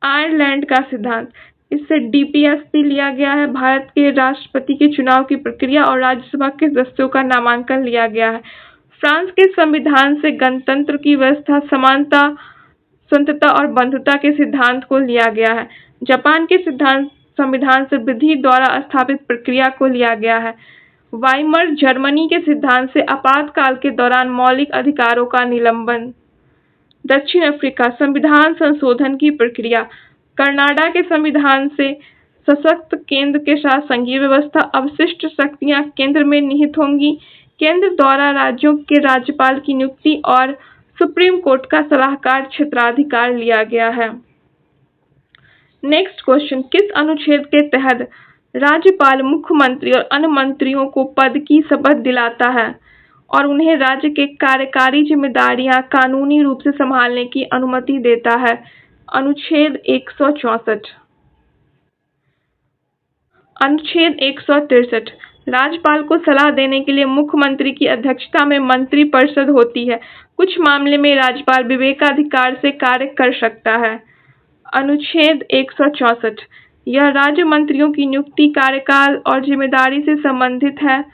आयरलैंड का सिद्धांत, इससे DPSP लिया गया है। भारत के राष्ट्रपति के चुनाव की प्रक्रिया और राज्यसभा के सदस्यों का नामांकन लिया गया है। फ्रांस के संविधान से गणतंत्र की व्यवस्था, समानता, स्वतंत्रता और बंधुता के सिद्धांत को लिया गया है। जापान के संविधान से विधि द्वारा स्थापित प्रक्रिया को लिया गया है। वाइमर जर्मनी के सिद्धांत से आपातकाल के दौरान मौलिक अधिकारों का निलंबन। दक्षिण अफ्रीका, संविधान संशोधन की प्रक्रिया। कनाडा के संविधान से सशक्त केंद्र के साथ संघीय व्यवस्था, अवशिष्ट शक्तियां केंद्र में निहित होंगी। केंद्र द्वारा राज्यों के राज्यपाल की नियुक्ति और सुप्रीम कोर्ट का सलाहकार क्षेत्राधिकार लिया गया है। नेक्स्ट क्वेश्चन, किस अनुच्छेद के तहत राज्यपाल मुख्यमंत्री और अन्य मंत्रियों को पद की शपथ दिलाता है और उन्हें राज्य के कार्यकारी जिम्मेदारियां कानूनी रूप से संभालने की अनुमति देता है? अनुच्छेद 164। अनुच्छेद 163, राज्यपाल को सलाह देने के लिए मुख्यमंत्री की अध्यक्षता में मंत्रिपरिषद होती है। कुछ मामले में राज्यपाल विवेकाधिकार से कार्य कर सकता है। अनुच्छेद 164, यह राज्य मंत्रियों की नियुक्ति, कार्यकाल और जिम्मेदारी से संबंधित है।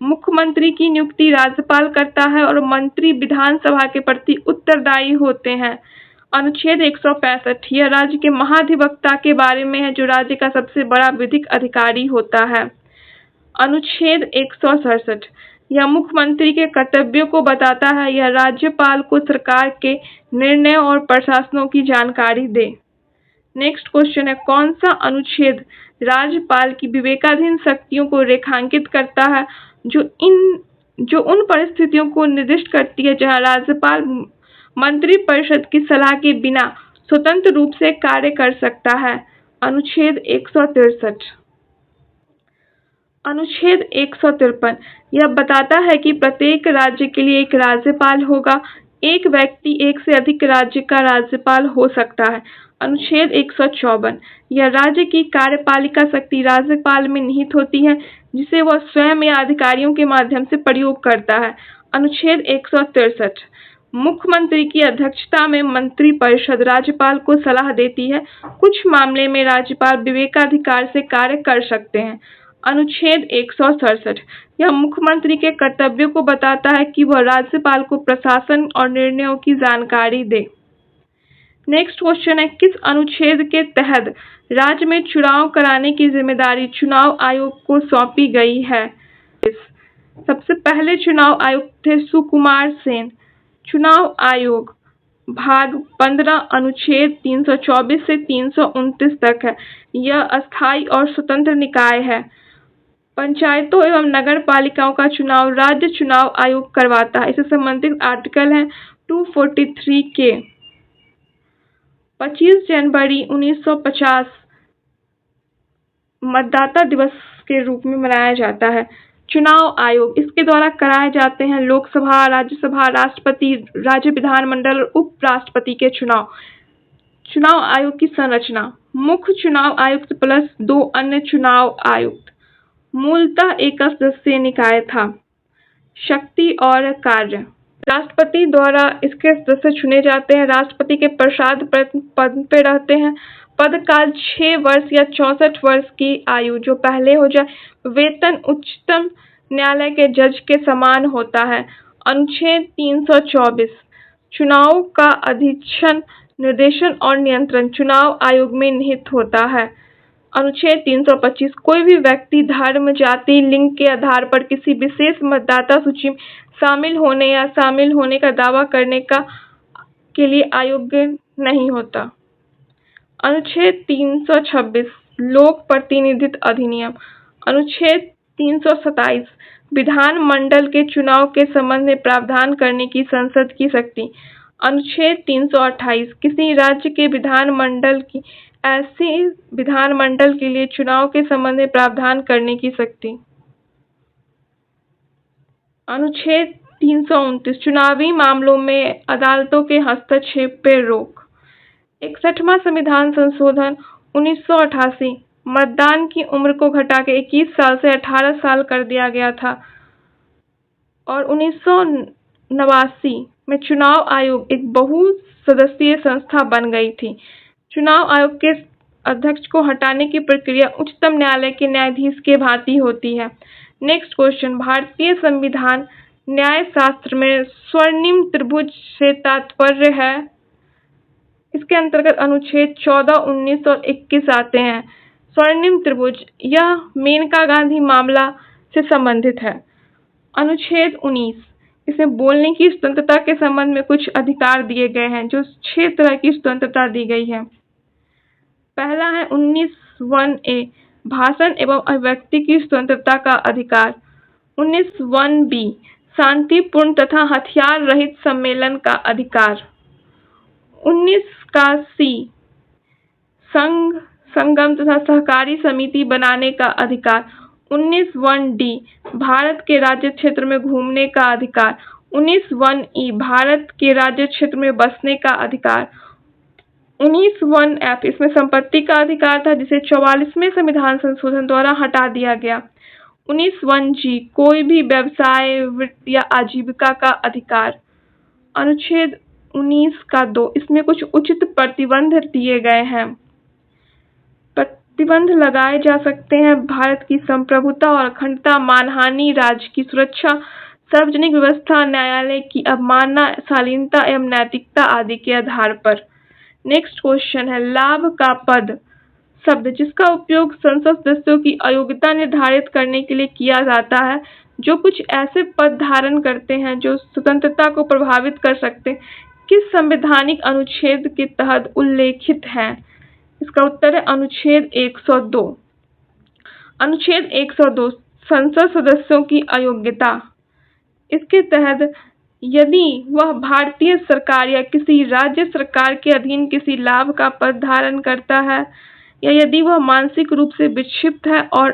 मुख्यमंत्री की नियुक्ति राज्यपाल करता है और मंत्री विधानसभा के प्रति उत्तरदायी होते हैं। अनुच्छेद 165, यह राज्य के महाधिवक्ता के बारे में है, जो राज्य का सबसे बड़ा विधिक अधिकारी होता है। अनुच्छेद 167, यह मुख्यमंत्री के कर्तव्यों को बताता है। यह राज्यपाल को सरकार के निर्णयों और प्रशासनों की जानकारी दे। नेक्स्ट क्वेश्चन है, कौन सा अनुच्छेद राज्यपाल की विवेकाधीन शक्तियों को रेखांकित करता है, जो उन परिस्थितियों को निर्दिष्ट करती है जहां राज्यपाल मंत्रिपरिषद की सलाह के बिना स्वतंत्र रूप से कार्य कर सकता है? अनुच्छेद 163। अनुच्छेद 153, यह बताता है कि प्रत्येक राज्य के लिए एक राज्यपाल होगा। एक व्यक्ति एक से अधिक राज्य का राज्यपाल हो सकता है। अनुच्छेद 154, यह राज्य की कार्यपालिका शक्ति राज्यपाल में निहित होती है, जिसे वह स्वयं या अधिकारियों के माध्यम से प्रयोग करता है। अनुच्छेद 163, मुख्यमंत्री की अध्यक्षता में मंत्रिपरिषद राज्यपाल को सलाह देती है। कुछ मामले में राज्यपाल विवेकाधिकार से कार्य कर सकते हैं। अनुच्छेद 167, यह मुख्यमंत्री के कर्तव्यों को बताता है कि वह राज्यपाल को प्रशासन और निर्णयों की जानकारी दे। नेक्स्ट क्वेश्चन है, किस अनुच्छेद के तहत राज्य में चुनाव कराने की जिम्मेदारी चुनाव आयोग को सौंपी गई है? सबसे पहले चुनाव आयुक्त थे सुकुमार सेन। चुनाव आयोग भाग 15 अनुच्छेद 324 से 329 तक है। यह अस्थायी और स्वतंत्र निकाय है। पंचायतों एवं नगर पालिकाओं का चुनाव राज्य चुनाव आयोग करवाता है। इससे संबंधित आर्टिकल है 243 के। 25 जनवरी 1950 मतदाता दिवस के रूप में मनाया जाता है। चुनाव आयोग इसके द्वारा कराए जाते हैं लोकसभा, राज्यसभा, राष्ट्रपति, राज्य विधानमंडल और उपराष्ट्रपति के चुनाव। चुनाव आयोग की संरचना: मुख्य चुनाव आयुक्त प्लस 2 अन्य चुनाव आयुक्त। मूलतः एक सदस्यीय निकाय था। शक्ति और कार्य: राष्ट्रपति द्वारा इसके सदस्य चुने जाते हैं। राष्ट्रपति के प्रसाद पद पे रहते हैं। पदकाल 6 वर्ष या 64 वर्ष की आयु जो पहले हो जाए। वेतन उच्चतम न्यायालय के जज के समान होता है। अनुच्छेद 324 चुनाव का अधीक्षण, निर्देशन और नियंत्रण चुनाव आयोग में निहित होता है। अनुच्छेद 325 कोई भी व्यक्ति धर्म, जाति, लिंग के आधार पर किसी विशेष मतदाता सूची में शामिल होने या शामिल होने का दावा करने के लिए अयोग्य नहीं होता। अनुच्छेद 326 लोक प्रतिनिधित्व अधिनियम। अनुच्छेद 327 विधानमंडल के चुनाव के संबंध में प्रावधान करने की संसद की शक्ति। अनुच्छेद 328 किसी राज्य के विधानमंडल की ऐसे विधानमंडल के लिए चुनाव के संबंध में प्रावधान करने की शक्ति। अनुच्छेद 329 चुनावी मामलों में अदालतों के हस्तक्षेप पर रोक। 61वां संविधान संशोधन 1988 मतदान की उम्र को घटाकर 21 साल से 18 साल कर दिया गया था और 1989 में चुनाव आयोग एक बहुसदस्यीय संस्था बन गई थी। चुनाव आयोग के अध्यक्ष को हटाने की प्रक्रिया उच्चतम न्यायालय के न्यायाधीश के भांति होती है। नेक्स्ट क्वेश्चन, भारतीय संविधान न्याय शास्त्र में स्वर्णिम त्रिभुज से तात्पर्य है। इसके अंतर्गत अनुच्छेद 14, 19 और 21 आते हैं। स्वर्णिम त्रिभुज यह मेनका गांधी मामला से संबंधित है। अनुच्छेद 19 इसमें बोलने की स्वतंत्रता के संबंध में कुछ अधिकार दिए गए हैं, जो 6 तरह की स्वतंत्रता दी गई है। पहला है 19(1)(a) भाषण एवं अभिव्यक्ति की स्वतंत्रता का अधिकार। 19(1)(b) शांतिपूर्ण तथा हथियार रहित सम्मेलन का अधिकार। 19(c) संघ, संगम तथा सहकारी समिति बनाने का अधिकार। 19(1)(d) भारत के राज्य क्षेत्र में घूमने का अधिकार। 19(1)(e) भारत के राज्य क्षेत्र में बसने का अधिकार। 19(1)(f) इसमें संपत्ति का अधिकार था, जिसे 44वें संविधान संशोधन द्वारा हटा दिया गया। 19(1)(g) कोई भी व्यवसाय, वृत्ति या आजीविका का अधिकार। अनुच्छेद 19 का 2 इसमें कुछ उचित प्रतिबंध दिए गए हैं। प्रतिबंध लगाए जा सकते हैं भारत की संप्रभुता और अखंडता, मानहानि, राज्य की सुरक्षा, सार्वजनिक व्यवस्था, न्यायालय की अवमानना, शालीनता एवं नैतिकता आदि के आधार पर। नेक्स्ट क्वेश्चन है लाभ का पद शब्द जिसका उपयोग संसद सदस्यों की अयोग्यता निर्धारित करने के लिए किया जाता है, जो कुछ ऐसे पद धारण करते हैं जो स्वतंत्रता को प्रभावित कर सकते हैं, किस संवैधानिक अनुच्छेद के तहत उल्लेखित है। इसका उत्तर है अनुच्छेद 102। अनुच्छेद 102 संसद सदस्यों की अयोग्यता। इसके तहत यदि वह भारतीय सरकार या किसी राज्य सरकार के अधीन किसी लाभ का पद धारण करता है, या यदि वह मानसिक रूप से विक्षिप्त है और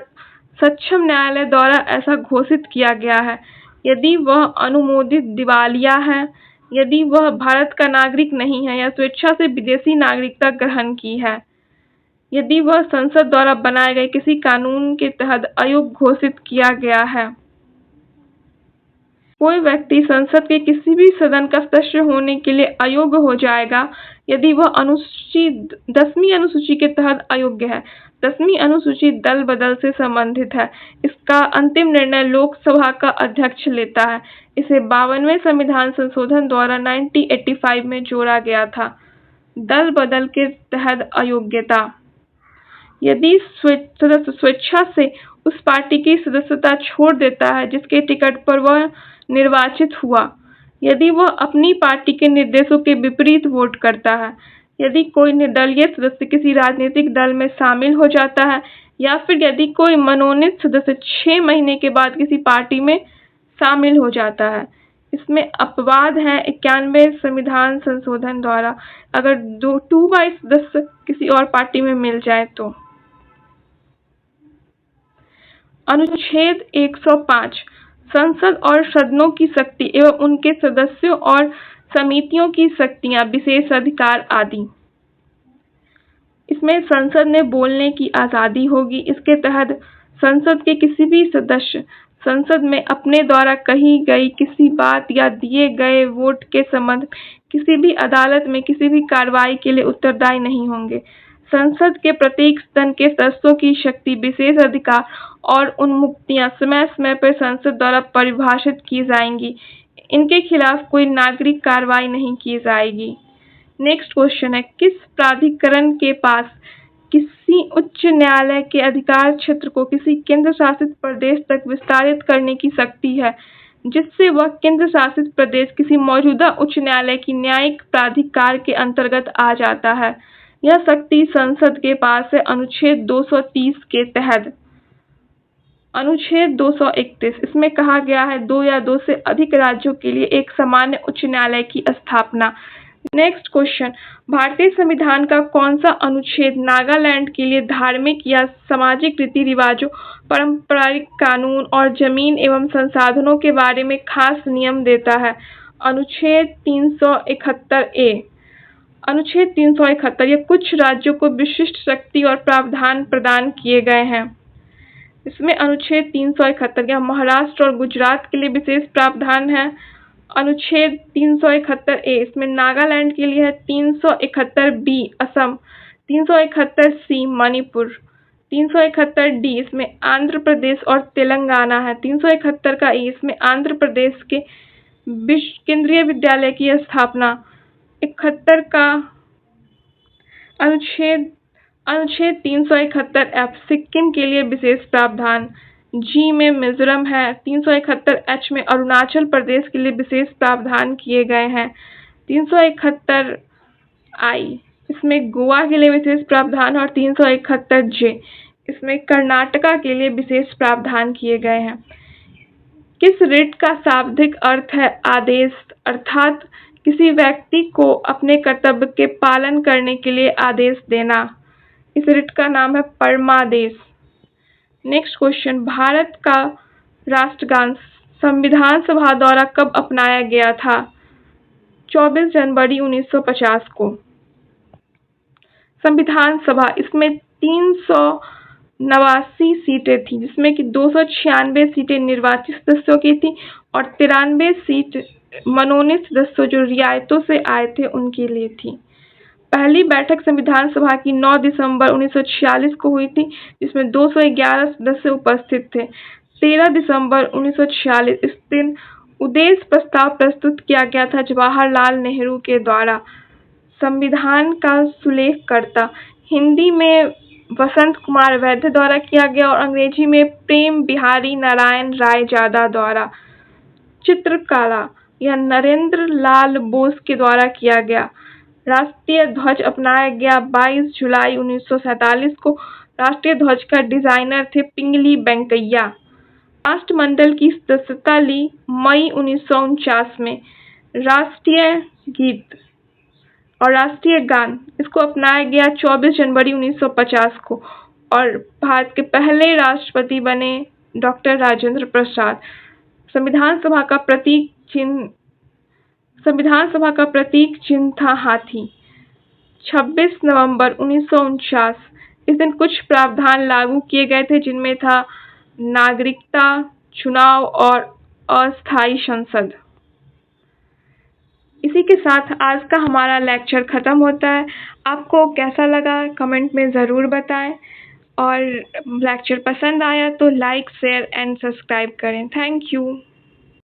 सक्षम न्यायालय द्वारा ऐसा घोषित किया गया है, यदि वह अनुमोदित दिवालिया है, यदि वह भारत का नागरिक नहीं है या स्वेच्छा से विदेशी नागरिकता ग्रहण की है, यदि वह संसद द्वारा बनाए गए किसी कानून के तहत अयोग्य घोषित किया गया है। कोई व्यक्ति संसद के किसी भी सदन का सदस्य होने के लिए अयोग्य हो जाएगा यदि वह 10वीं अनुसूची के तहत अयोग्य है। 10वीं अनुसूची दल बदल से संबंधित है। इसका अंतिम निर्णय लोकसभा का अध्यक्ष लेता है। इसे 52वें संविधान संशोधन द्वारा 1985 में जोड़ा गया था। दल बदल के तहत अयोग्यता: यदि सदस्य स्वेच्छा से उस पार्टी की सदस्यता छोड़ देता है जिसके टिकट पर वह निर्वाचित हुआ, यदि वह अपनी पार्टी के निर्देशों के विपरीत वोट करता है, यदि कोई निर्दलीय सदस्य किसी राजनीतिक दल में शामिल हो जाता है, या फिर यदि कोई मनोनीत सदस्य 6 महीने के बाद किसी पार्टी में शामिल हो जाता है। इसमें अपवाद है 91 संविधान संशोधन द्वारा, अगर 2/2 सदस्य किसी और पार्टी में मिल जाए तो। अनुच्छेद 105 संसद और सदनों की शक्ति एवं उनके सदस्यों और समितियों की शक्तियां, विशेष अधिकार आदि। इसमें संसद में बोलने की आजादी होगी। इसके तहत संसद के किसी भी सदस्य संसद में अपने द्वारा कही गई किसी बात या दिए गए वोट के संबंध किसी भी अदालत में किसी भी कार्रवाई के लिए उत्तरदायी नहीं होंगे। संसद के प्रत्येक सदन के सदस्यों की शक्ति, विशेष अधिकार और उन्मुक्तियां समय समय पर संसद द्वारा परिभाषित की जाएंगी। इनके खिलाफ कोई नागरिक कार्रवाई नहीं की जाएगी। नेक्स्ट क्वेश्चन है, किस प्राधिकरण के पास किसी उच्च न्यायालय के अधिकार क्षेत्र को किसी केंद्र शासित प्रदेश तक विस्तारित करने की शक्ति है, जिससे वह केंद्र शासित प्रदेश किसी मौजूदा उच्च न्यायालय की न्यायिक प्राधिकार के अंतर्गत आ जाता है? यह शक्ति संसद के पास है अनुच्छेद 230 के तहत। अनुच्छेद 231 इसमें कहा गया है 2 या 2 से अधिक राज्यों के लिए एक सामान्य उच्च न्यायालय की स्थापना। नेक्स्ट क्वेश्चन, भारतीय संविधान का कौन सा अनुच्छेद नागालैंड के लिए धार्मिक या सामाजिक रीति रिवाजों, पारंपरिक कानून और जमीन एवं संसाधनों के बारे में खास नियम देता है? अनुच्छेद 371A। अनुच्छेद 371 ये कुछ राज्यों को विशिष्ट शक्ति और प्रावधान प्रदान किए गए हैं। इसमें अनुच्छेद 371 या महाराष्ट्र और गुजरात के लिए विशेष प्रावधान है। अनुच्छेद 371A इसमें नागालैंड के लिए है। 371B Assam, 371C Manipur, 371D इसमें आंध्र प्रदेश और तेलंगाना है। 371 का E इसमें आंध्र प्रदेश के विश्व केंद्रीय विद्यालय की स्थापना। 71 का अनुच्छेद 371F सिक्किम के लिए विशेष प्रावधान। G में मिजोरम है। 371H में अरुणाचल प्रदेश के लिए विशेष प्रावधान किए गए हैं। 371I इसमें गोवा के लिए विशेष प्रावधान और 371J इसमें कर्नाटका के लिए विशेष प्रावधान किए गए हैं। किस रिट का शाब्दिक अर्थ है आदेश, अर्थात किसी व्यक्ति को अपने कर्तव्य के पालन करने के लिए आदेश देना। इस रिट का नाम है परमादेश। नेक्स्ट क्वेश्चन, भारत का राष्ट्रगान संविधान सभा द्वारा कब अपनाया गया था? 24 जनवरी 1950 को। संविधान सभा इसमें 389 सीटें थी, जिसमें कि 296 सीटें निर्वाचित सदस्यों की थी और 93 सीट मनोनीत सदस्यों जो रियायतों से आए थे उनके लिए थी। पहली बैठक संविधान सभा की 9 दिसंबर 1946 को हुई थी, जिसमें 211 सदस्य उपस्थित थे। 13 दिसंबर 1946 इस दिन उद्देश्य प्रस्ताव प्रस्तुत किया गया था जवाहरलाल नेहरू के द्वारा। संविधान का सुलेखकर्ता हिंदी में वसंत कुमार वैद्य द्वारा किया गया और अंग्रेजी में प्रेम बिहारी नारायण राय जादा द्वारा। चित्रकला या नरेंद्र लाल बोस के द्वारा किया गया। राष्ट्रीय ध्वज अपनाया गया 22 जुलाई 1947 को। राष्ट्रीय ध्वज का डिजाइनर थे पिंगली वेंकैया। राष्ट्रमंडल की सदस्यता ली मई 1949 में। राष्ट्रीय गीत और राष्ट्रीय गान इसको अपनाया गया 24 जनवरी 1950 को और भारत के पहले राष्ट्रपति बने डॉक्टर राजेंद्र प्रसाद। संविधान सभा का प्रतीक चिन्ह था हाथी। 26 नवंबर 1949 इस दिन कुछ प्रावधान लागू किए गए थे, जिनमें था नागरिकता, चुनाव और अस्थायी संसद। इसी के साथ आज का हमारा लेक्चर खत्म होता है। आपको कैसा लगा कमेंट में ज़रूर बताएं और लेक्चर पसंद आया तो लाइक, शेयर एंड सब्सक्राइब करें। Thank you.